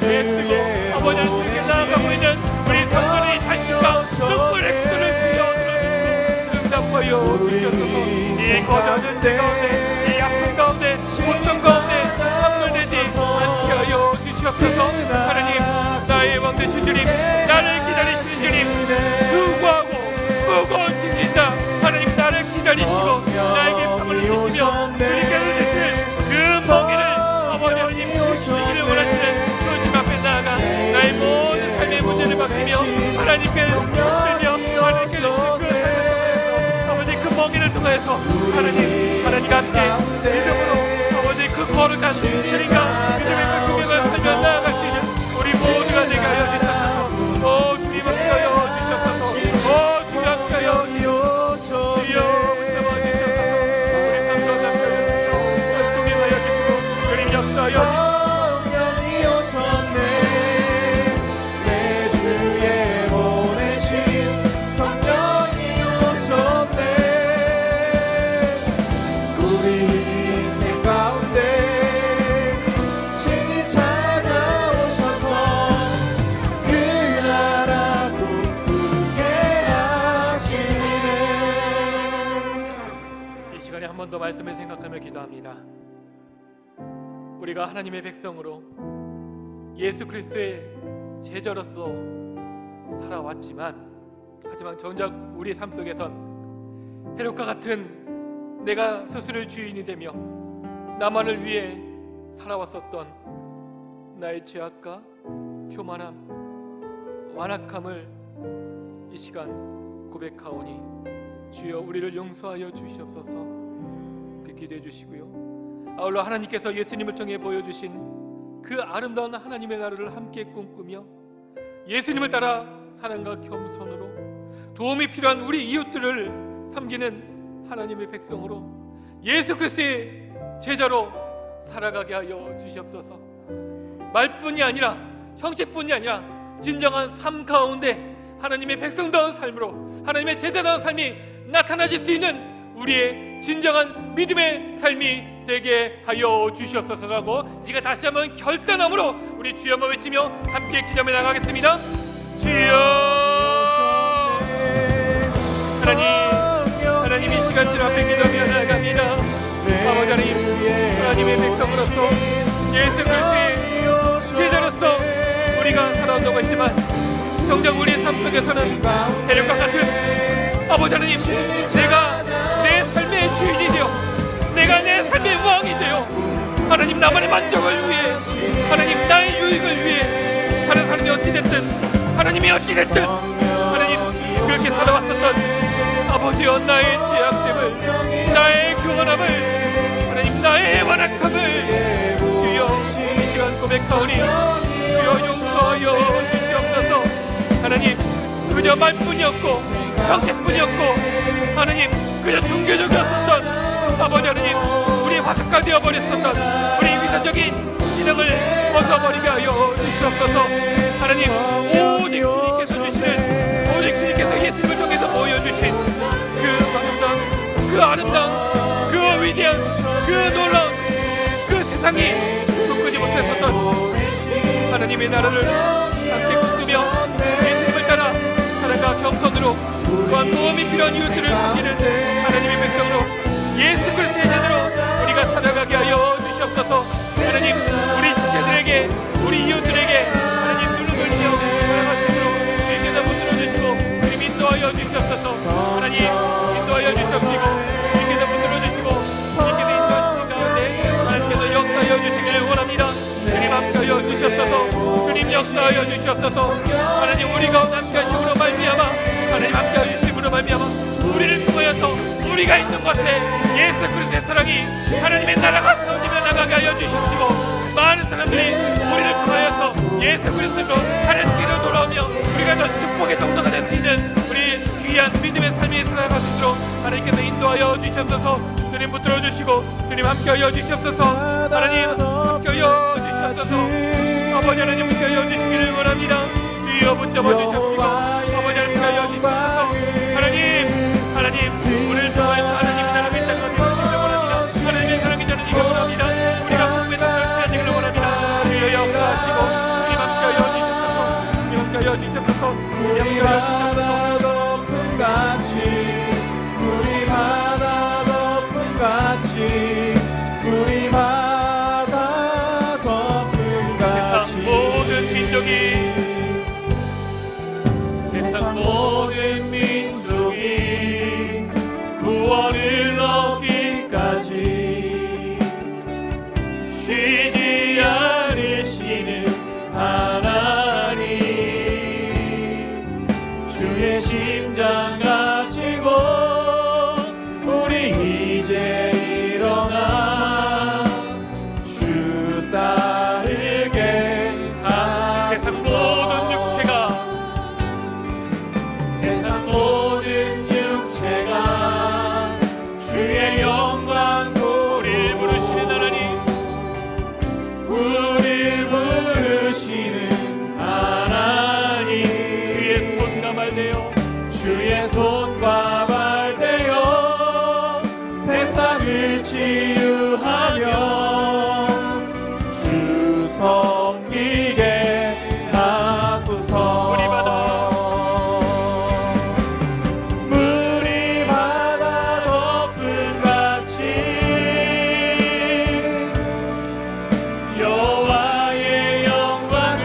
애쓰고 아버지 하나님께 나아가고 있는 우리 성도의 탄식과 눈물의 기도를 주여 들어주시고 응답하여 주시옵소서. 이 거대한 현실 가운데, 이 아픔 가운데, 고통 가운데 함몰되지 않게 하여 주시옵소서. 하나님, 나의 왕 되신 주님, 나를 기다리시는 주님, 수고하고 무거운 짐진자 하나님, 나를 기다리시고 나에게 밤을 주시며 주님께서 주실 그 먹이를 아버지 하나님 주시기를 원하시는 그 주님 앞에 나아가 나의 모든 삶의 문제를 맡기며 하나님께 붙들며 하나님께 주시는 그 삶을 통해서 아버지 그 먹이를 통해서 하나님과 함께 믿음으로 아버지 그 거룩한 주님과 믿음의 그 구경을 살며 나아갈 수 있는 우리 모두가 되게 하여 주옵소서. 주님 앞에 하여 주옵소서. 주님 앞에 하여 주옵소서. 성령이 오셨네. 내 주에 보내신 성령이 오셨네. 우리 인생 가운데 신이 찾아오셔서 그 나라 꿈꾸게 하시네. 이 시간에 한 번 더 말씀을 생각하며 기도합니다. 우리가 하나님의 백성으로 예수 그리스도의 제자로서 살아왔지만 하지만 정작 우리의 삶 속에선 헤롯과 같은 내가 스스로의 주인이 되며 나만을 위해 살아왔었던 나의 죄악과 교만함, 완악함을 이 시간 고백하오니 주여 우리를 용서하여 주시옵소서. 그렇게 기도해 주시고요. 아울러 하나님께서 예수님을 통해 보여주신 그 아름다운 하나님의 나라를 함께 꿈꾸며 예수님을 따라 사랑과 겸손으로 도움이 필요한 우리 이웃들을 섬기는 하나님의 백성으로 예수 그리스도의 제자로 살아가게 하여 주시옵소서. 말뿐이 아니라 형식뿐이 아니라 진정한 삶 가운데 하나님의 백성다운 삶으로 하나님의 제자다운 삶이 나타나질 수 있는 우리의 진정한 믿음의 삶이 되게 하여 주시옵소서라고 제가 다시 한번 결단함으로 우리 주여 한번 외치며 함께 기도하며 나가겠습니다. 주여, 하나님 이 시간 주님 앞에 기도하며 나갑니다. 아버지 하나님의 백성으로서 예수 그리스도의 제자로서 우리가 살아온다고 했지만 정작 우리의 삶 속에서는 헤롯과 같은 아버지 하나님, 제가 내 삶의 주인이 되어 내가 내 삶의 왕이 되어 하나님 나만의 만족을 위해 하나님 나의 유익을 위해 다른 사람이 어찌됐든 하나님이 어찌됐든 하나님 그렇게 살아왔었던 아버지여 나의 죄악됨을 나의 교만함을 하나님 나의 완악함을 주여 이 시간 고백하오니 주여 용서하여 주시옵소서. 하나님 그저 말뿐이었고 형식뿐이었고 하나님 그저 종교적이었던 아버지 하나님 우리 화석화 되어버렸었던 우리 위선적인 신앙을 벗어버리게 하여 주시옵소서. 하나님, 오직 주님께서 주시는, 오직 주님께서 예수님을 통해서 보여주신 그 아름다운, 그 아름다운, 그 위대한, 그 놀라운, 그 세상이 꿈꾸지 못했었던 하나님의 나라를 함께 꿈꾸며 예수님을 따라 살아가 겸손으로 또한 도움이 필요한 이웃들을 섬기는 하나님의 백성으로 예수 그리스도의 제자로 우리가 살아가게 하여 주시옵소서. 하나님, 우리 지체들에게, 우리 이웃들에게 하나님 누룩을 지어 살아가시도록 주님께서 붙들어주시고 주님 인도하여 주시옵소서. 하나님 인도하여 주시옵시고 주님께서 붙들어주시고 주님께서 인도하시는 가운데 하나님께서 역사하여 주시기를 원합니다. 주님 함께하여 주시옵소서. 주님 역사하여 주시옵소서. 하나님, 우리 가운데 함께하심으로 말미암아 하나님 함께하여 주심으로 말미암아 우리를 통하여서 우리가 있는 곳에 예수 그리스도의 사랑이 하나님의 나라가 터지며 나가게 하여 주십시고 많은 사람들이 우리를 통하여서 예수 그리스도로 하나님께로 돌아오며 우리가 더 축복의 동도가 될 수 있는 우리 귀한 믿음의 삶이 살아갈 수 있도록 하나님께서 인도하여 주시옵소서. 주님 붙들어 주시고 주님 함께하여 주시옵소서. 하나님 함께하여 주시옵소서. 아버지 하나님 함께하여 주시기를 원합니다. 주여 붙잡아 주시옵시고 아버지 하나님 함께하여 주시옵소서. 하나님 우리를 통하여서 하나님의 나라가 이 땅을 이루시기를 원합니다. 하나님의 사랑이 전해지기를 원합니다. 우리가 꿈에서 설치하시기를 원합니다. 주여 역사하시고 주님 함께하여 주시옵소서. 주님 함께하여 주시옵소서. 주님 함께하여 주시옵소서. 우리 바다 덮음 같이 우리 바다 덮음 같이 모든 민족이 세상 모든 민족이 구원을 얻기까지 쉬지 않으시는 하나님 주의 심장 가지고 우리 이제 일어나 주 따르게 하소서. 세상 모든 육체가 주의 영광 우리를 부르시는 하나님 우리를 부르시는 하나님 주의 손과 발되어 주의 손과 발되어 세상을 치유하며 주 섬기게 하소서. 물이 바다 덮음 같이 여호와의 영광을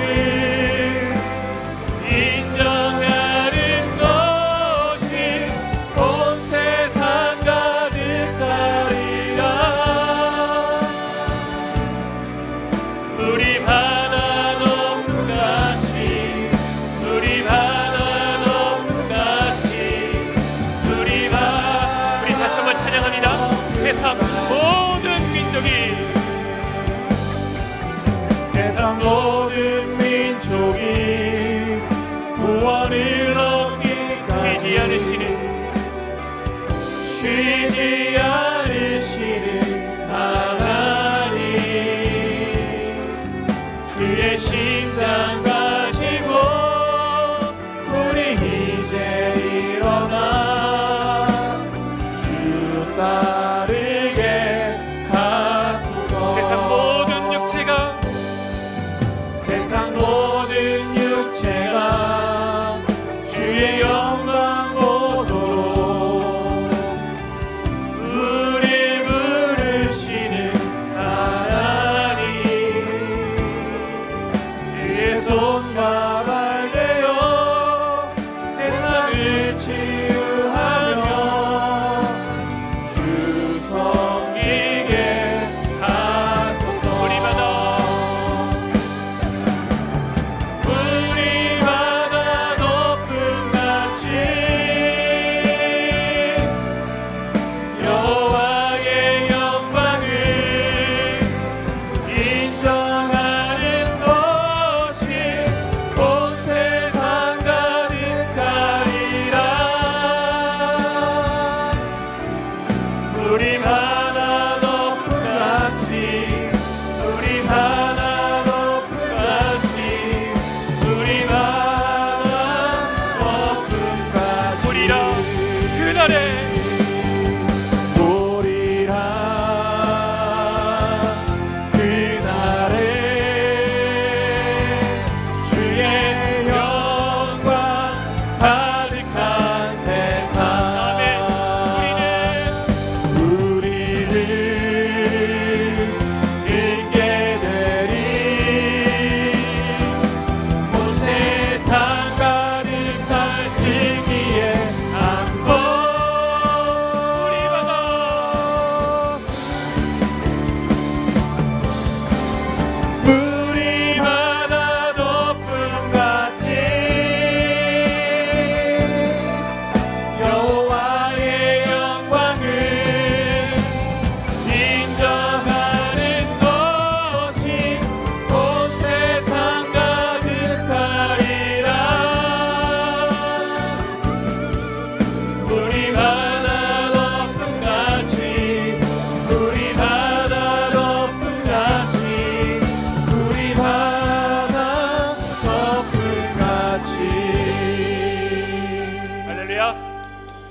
인정하는 것이 온 세상 가득하리라. 물이 바다 덮음 같이 물이 바다 덮음 같이 우리 다시 한번 찬양합니다. 세상 모든 민족이 세상 모든 민족이 구원을 얻기까지 쉬지 않으시는 하나님 주의 심장 가지고 우리 이제 일어나 주 따르게 하소서. 세상 모든 육체가 주의 영광 보도록 그날에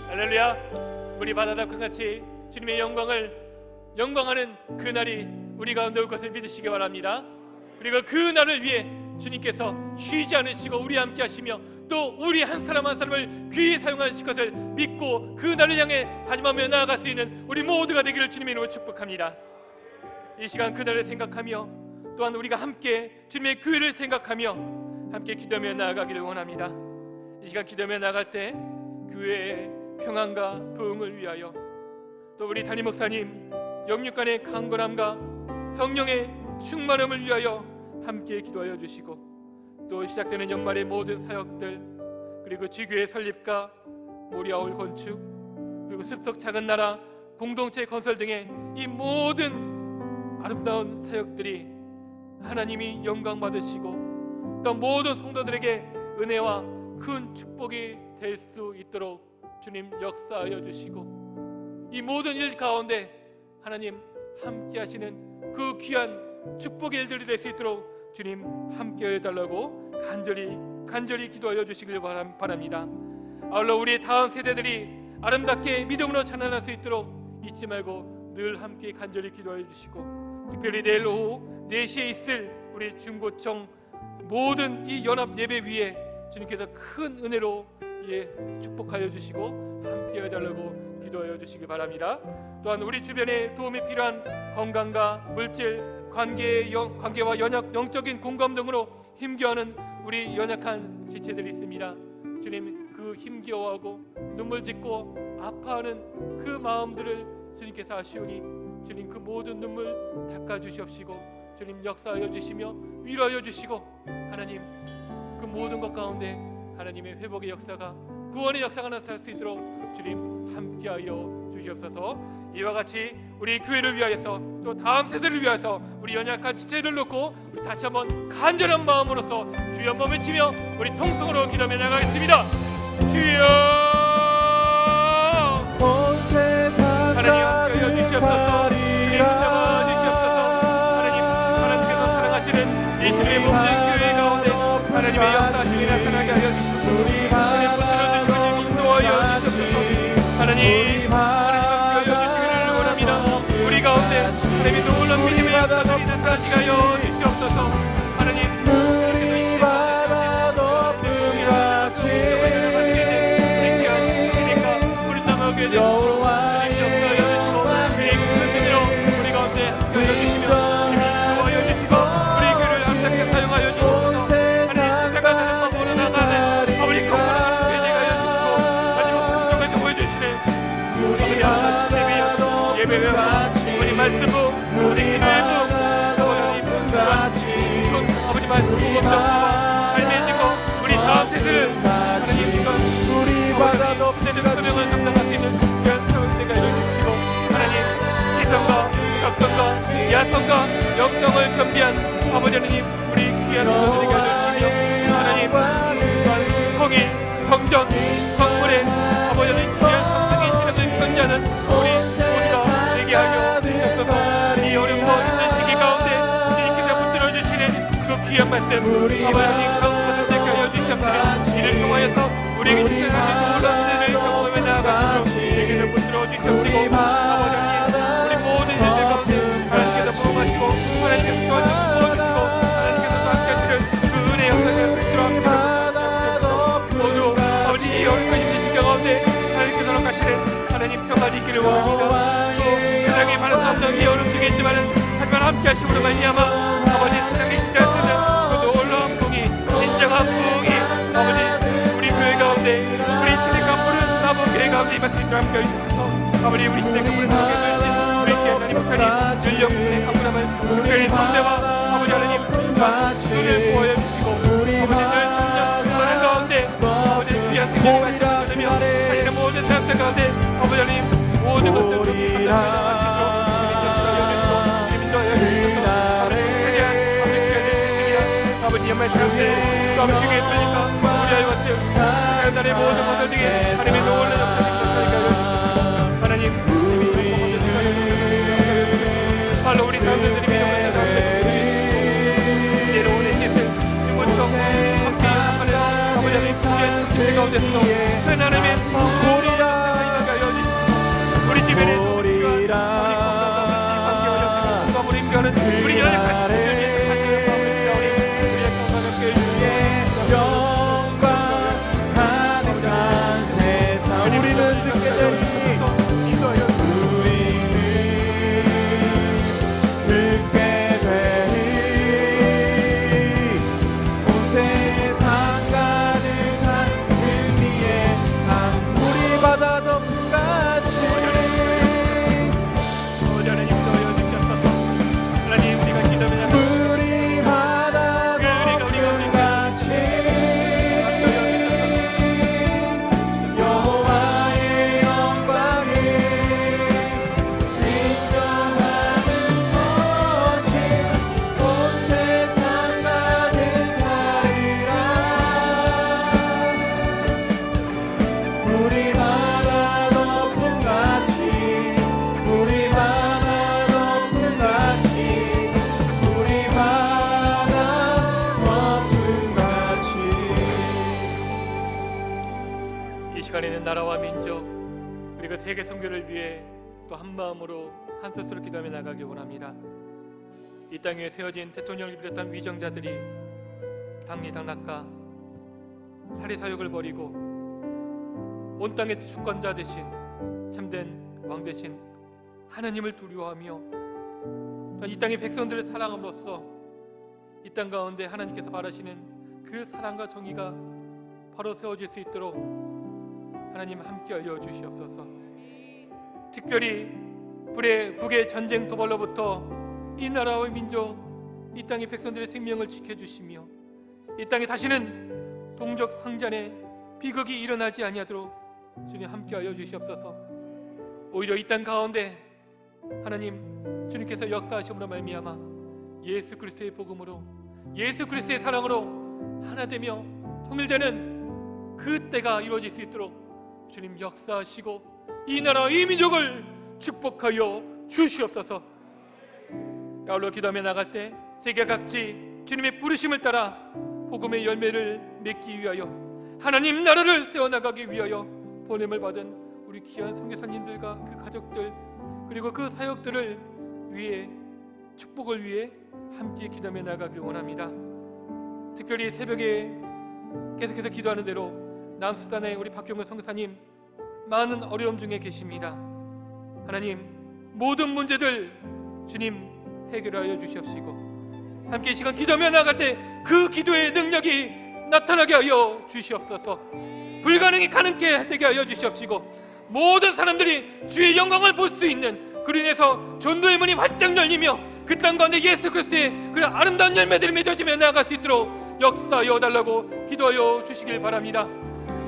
할렐루야. 우리 바다다 같이 주님의 영광하는 그날이 우리 가운데 올 것을 믿으시기 바랍니다. 그리고 그 날을 위해 주님께서 쉬지 않으시고 우리 함께 하시며 또 우리 한 사람 한 사람을 귀히 사용하실 것을 믿고 그 날을 향해 다짐하며 나아갈 수 있는 우리 모두가 되기를 주님의 이름으로 축복합니다. 이 시간 그날을 생각하며 또한 우리가 함께 주님의 교회를 생각하며 함께 기도하며 나아가기를 원합니다. 이 시간 기도하며 나아갈 때 교회의 평안과 부흥을 위하여 또 우리 담임 목사님 영육간의 강건함과 성령의 충만함을 위하여 함께 기도하여 주시고 또 시작되는 연말의 모든 사역들 그리고 지교회 설립과 모리아울 건축 그리고 숲속 작은 나라 공동체 건설 등의 이 모든 아름다운 사역들이 하나님이 영광 받으시고 또 모든 성도들에게 은혜와 큰 축복이 될 수 있도록 주님 역사하여 주시고 이 모든 일 가운데 하나님 함께 하시는 그 귀한 축복의 일들이 될 수 있도록 주님 함께 해달라고 간절히 기도하여 주시길 바랍니다. 아울러 우리의 다음 세대들이 아름답게 믿음으로 찬양할 수 있도록 잊지 말고 늘 함께 간절히 기도하여 주시고 특별히 내일 오후 4시에 있을 우리 중고청 모든 이 연합 예배 위에 주님께서 큰 은혜로 축복하여 주시고 함께 해달라고 기도하여 주시기 바랍니다. 또한 우리 주변에 도움이 필요한 건강과 물질, 관계와 영적인 공감 등으로 힘겨워하는 우리 연약한 지체들이 있습니다. 주님 그 힘겨워하고 눈물 짓고 아파하는 그 마음들을 주님께서 아시오니 주님 그 모든 눈물 닦아주시옵시고 주님 역사하여 주시며 위로하여 주시고 하나님 그 모든 것 가운데 하나님의 회복의 역사가 구원의 역사가 나타날 수 있도록 주님 함께하여 주시옵소서. 이와 같이 우리 교회를 위하여서 또 다음 세대를 위하여서 우리 연약한 지체를 놓고 우리 다시 한번 간절한 마음으로서 주여 한번 외치며 우리 통성으로 기도하며 나가겠습니다. 주여 온 세상 하나님 함께하여 주시옵소서. 주님 붙잡아 주시옵소서. 하나님께서 사랑하시는 이 주님의 몸된 교회 가운데 하나님의 역사하심이 나타나게 하여 주시옵소서. 하나님 붙들어 주시고 인도하여 주시옵소서. 하나님 함께하여 주시기를 원합니다. 우리 가운데 하나님의 놀라운 믿음의 역사들이 나타나게 하여 주시옵소서. 하나님 우리 바다 높은 같이 여호와의 영광을 우리 가운데 하여 주시며 도와여 주시고 우리 교회를 함께 사용하여 주옵소서. 하나님 생각하는 방법으로 나가는 아버지 경건한 교회가 하여 주시고 마지막 공정에서 보여주시네. 아버지 하나님 예배와 우리 말씀부 우리 기도에도 아버지 말씀 무겁다 알매지고 우리 다음 세대를 하나님과 우리 바다 높은 세대 소명을 감당할 수 있는 귀한 처음대가 이루어주시고 하나님 이성과 격성과 야성과 영성을 겸비한 아버지 하나님 우리 귀한 성도들에게 알려주시며 하나님 또한 성인, 성전, 성물의 아버지 하나님 귀한 성성의 신앙을 견지하는 우리 모두가 되게 하여 주옵소서. 이 어렵고 힘든 시기 가운데 주님께서 붙들어 주시는 그 귀한 말씀 아버지 하나님 강구하게 하여 주시옵소서. 이를 통하여서 우리에게 주시는 놀라운 은혜를 경험해 나아가시고 하나님 평안이 있기를 원합니다. 또 세상에 바랄 수 없는 이 어려움 중에 있지만 하지만 함께 하심으로 말미암아 아버지 세상의 시대에 쓰는 그 놀라운 풍이 진정한 풍이 아버지 우리 교회 가운데 우리 시대가 부른 나무 교회 가운데 임할 수 있도록 함께 해주셔서 아버지 우리 시대가 부른 나무 교회 우리 하나님 목사님 윤영순의 강구남을 교회 성대와 아버지 하나님 손을 보호해 주시고 아버지 늘 성장 가운데 아버지 귀한 생명을 가지시며 하시는 모든 사역들 가운데 아버지 하나님 모든 것들을 아버지 연말 사역들 또 아버지 중에 있으니까 우리 아이와 지금 나의 모든 것들 중에 하나님의 놀라운 역사를 하나님 발로 우리 사람들이 믿음을 내려오는 짓을 이곳에서 함께 하는 아버지 하나님 귀한 시대 가운데서 큰 하나님의 우리 집에는 우리 인간은 우리 연애 같이 우리는 듣게 되니 듣게 되니 온 세상 가득한 승리의 우리 바다 덮같이 하나님 도와주셨소서. 하나님 우리가 기도하면 우리 바다 덮같이 여호와의 영광을 인정하는 것이 온 세상 가득하리라. 우리 바다 덮음같이 우리 바다 덮음같이 우리 바다 덮음같이. 이 시간에는 나라와 민족 그리고 세계 선교를 위해 또 한 마음으로 한 뜻으로 기도하며 나가기 원합니다. 이 땅 위에 세워진 대통령을 비롯한 위정자들이 당리당락과 살해사욕을 벌이고 온 땅의 주권자 대신 참된 왕 대신 하나님을 두려워하며 또한 이 땅의 백성들을 사랑함으로써 이 땅 가운데 하나님께서 바라시는 그 사랑과 정의가 바로 세워질 수 있도록 하나님 함께 하여 주시옵소서. 특별히 북의 전쟁 도발로부터 이 나라와 민족 이 땅의 백성들의 생명을 지켜주시며 이 땅에 다시는 동족 상잔의 비극이 일어나지 아니하도록 주님 함께하여 주시옵소서. 오히려 이 땅 가운데 하나님 주님께서 역사하심으로 말미암아 예수 그리스도의 복음으로 예수 그리스도의 사랑으로 하나 되며 통일되는 그 때가 이루어질 수 있도록 주님 역사하시고 이 나라 이 민족을 축복하여 주시옵소서. 아울러 기도하며 나갈 때 세계 각지 주님의 부르심을 따라 복음의 열매를 맺기 위하여 하나님 나라를 세워나가기 위하여 보냄을 받은 우리 귀한 선교사님들과 그 가족들 그리고 그 사역들을 위해 축복을 위해 함께 기도하며 나가길 원합니다. 특별히 새벽에 계속해서 기도하는 대로 남수단의 우리 박경근 선교사님 많은 어려움 중에 계십니다. 하나님 모든 문제들 주님 해결하여 주시옵시고 함께 이 시간 기도하며 나갈 때 그 기도의 능력이 나타나게 하여 주시옵소서. 불가능이 가능케 되게 하여 주시옵시고 모든 사람들이 주의 영광을 볼 수 있는 그로 인해서 전도의 문이 활짝 열리며 그 땅 가운데 예수 그리스도의 그 아름다운 열매들이 맺어지며 나아갈 수 있도록 역사하여 달라고 기도하여 주시길 바랍니다.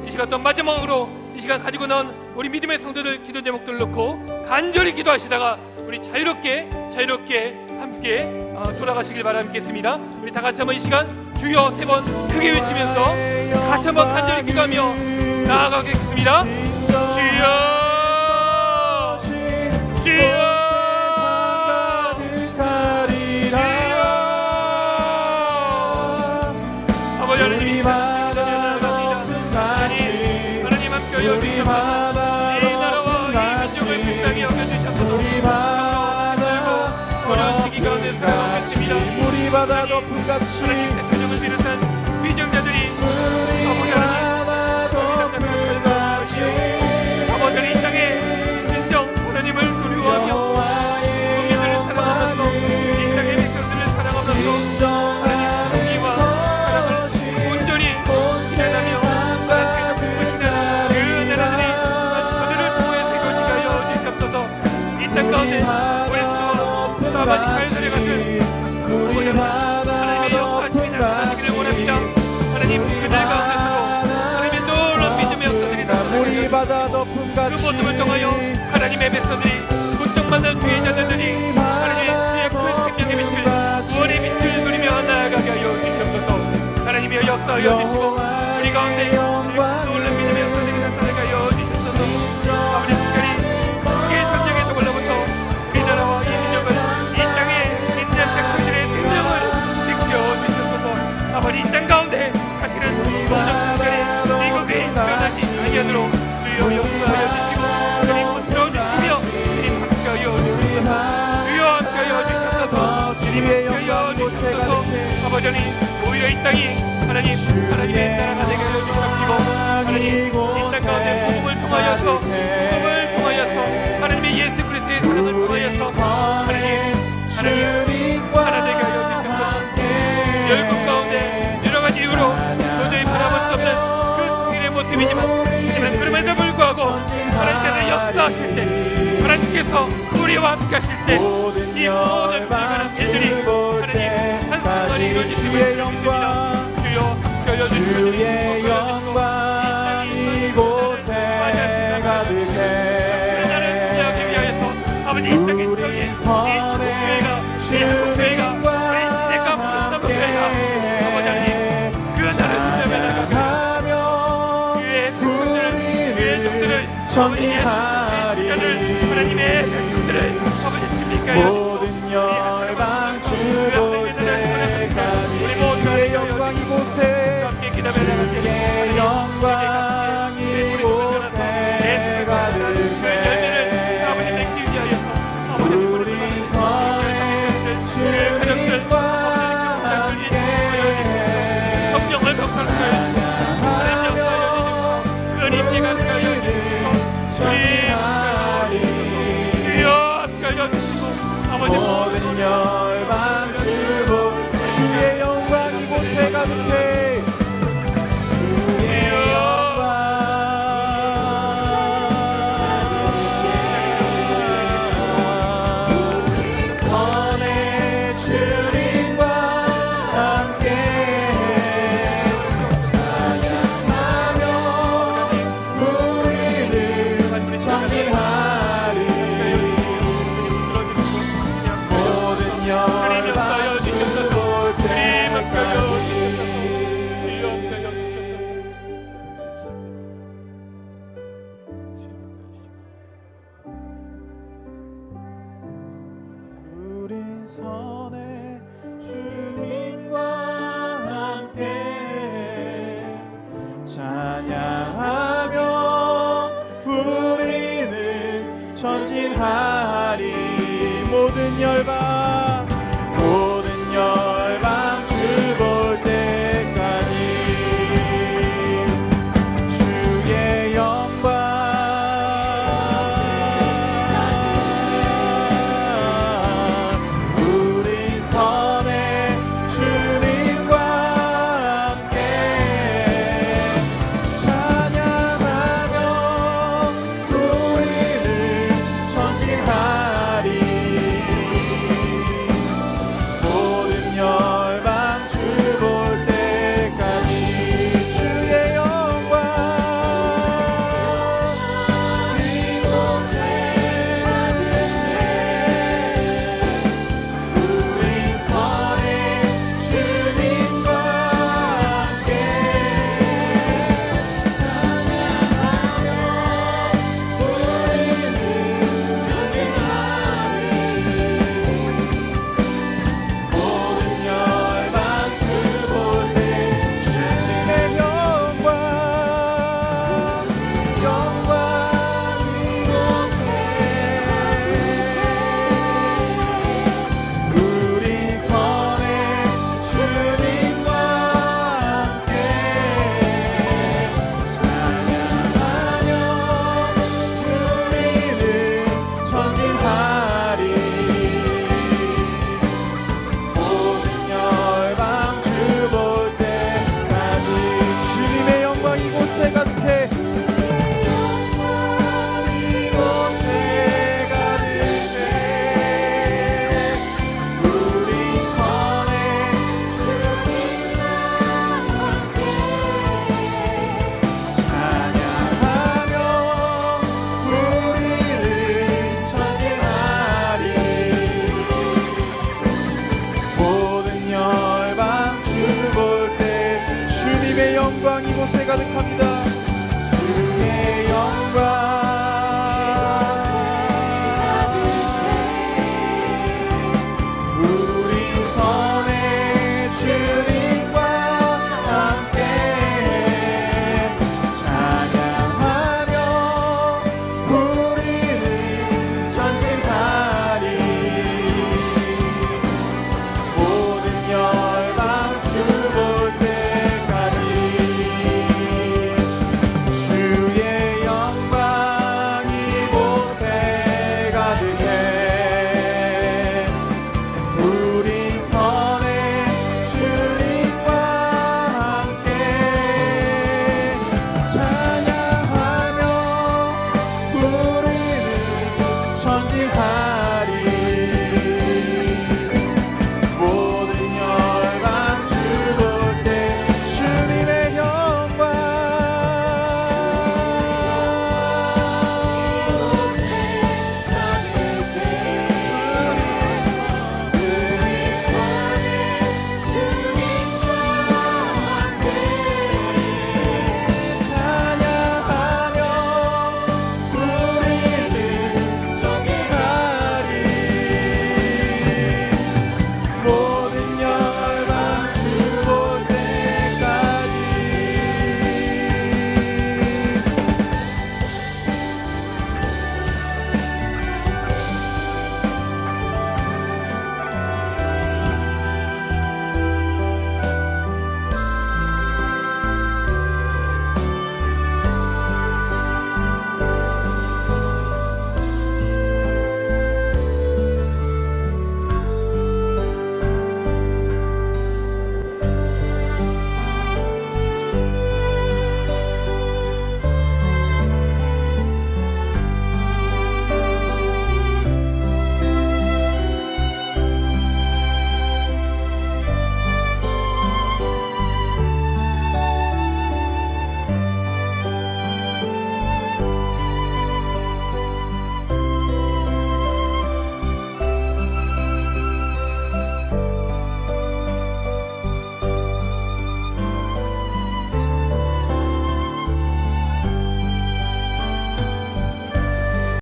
이 시간 또 마지막으로 이 시간 가지고 나온 우리 믿음의 성도들 기도 제목들 놓고 간절히 기도하시다가 우리 자유롭게 함께 돌아가시길 바라겠습니다. 우리 다 같이 한번 이 시간 주여 3번 크게 외치면서 다시 한번 간절히 기도하며 나아가겠습니다. 주여 아버지 하나님 하나님 함께 하여 주시옵소서. 이 나라와 이 민족을 불쌍히 여겨주셔서 어려운 시기 가운데 살아오겠습니다. 우리 바다 덮음같이 하나님 대표님을 비롯한 위정자들이 아버지 하나님 덮음같이 아버지 이 땅에 가운데 우리 또 아버지 칼날의 같은 하나님의 역사하심이 나타나시기를 원합니다. 하나님 그들 가운데서도 하나님의 놀라운 믿음의 역사들이 우리 나타나시기를 바다 덮음 그 같이 모습을 통하여 하나님의 백성들이 고통받는 주의 자녀들이 하나님의 주의 큰 생명의 빛을 구원의 빛을 누리며 나아가게 하여 주시옵소서. 하나님이여 역사하여 주시고 우리 가운데 놀라운 믿음의 역사들이 나타나게 하여 주시옵소서. 아버지 특별히 세계 전쟁의 도굴로부터 우리나라와 이 민족을 이 땅에 있는 백성들의 생명을 지켜주시옵소서. 아버지 이 땅 가운데 사실은 모든 국가의 미국의 변하지 아니하도록 주여 역사하여 주시고 주님 붙들어주시며 주님 함께하여 주시옵소서. 주여 함께하여 주시옵소서. 주님 함께하여 주시옵소서. 아버지니 오히려 이 땅이 하나님의 나라가 되게 하여 주시옵시고 하나님 이 땅 가운데 복음을 통하여서 하나님의 예수 그리스도의 사랑을 통하여서 하나님 하나 되게 하여 주시옵소서. 열국 가운데 여러 가지 이유로 도저히 바라볼 수 없는 그 통일의 모습이지만 하지만 그럼에도 불구하고 하나님께서 역사하실 때 하나님께서 우리와 함께 하실 때 이 모든 불가능한 일들이 하나님 한순간에 이루어지심을 믿습니다. 주여 함께하여 주시고 주의 영광 이곳에 가득해 나를 위하기 위하여서 아버지 이 땅의 우리 성에 선에 주님과 함께 아버지 하나님 그 나라를 주님의 나라가 주의 백성들을 전진하리 하나님의 백성들을 아버지 진리가여 모든 열방 주볼 때까지 주의 영광 이곳에 주의 영광 이곳에 가득해 우리 선에 주님과 함께 성령을 감사하여 하나님 역사하여 주시고 전하리 주여 함께하여 주시고 아버지 모든 열방 주보 주의 영광 이곳에 가득해 주의 영광 선의 주님과 함께 찬양하며 우리는 전진하리 모든 열방 주볼 때까지 우린 선의 주님과 함께 찬양하며 우리는 전진하리 모든 열방 주볼 때까지 주의 영광 우리 선의 주님과 함께 찬양하며 우리는 전진하리 가득합니다. 주의 영광 우리 선의 주님과 함께 찬양하며 우리는 전진하리 모든 열방 주볼 때까지 주의 영광 이곳에 가득해 우리 선의 주님과 함께 찬양하며 우리는 전진하리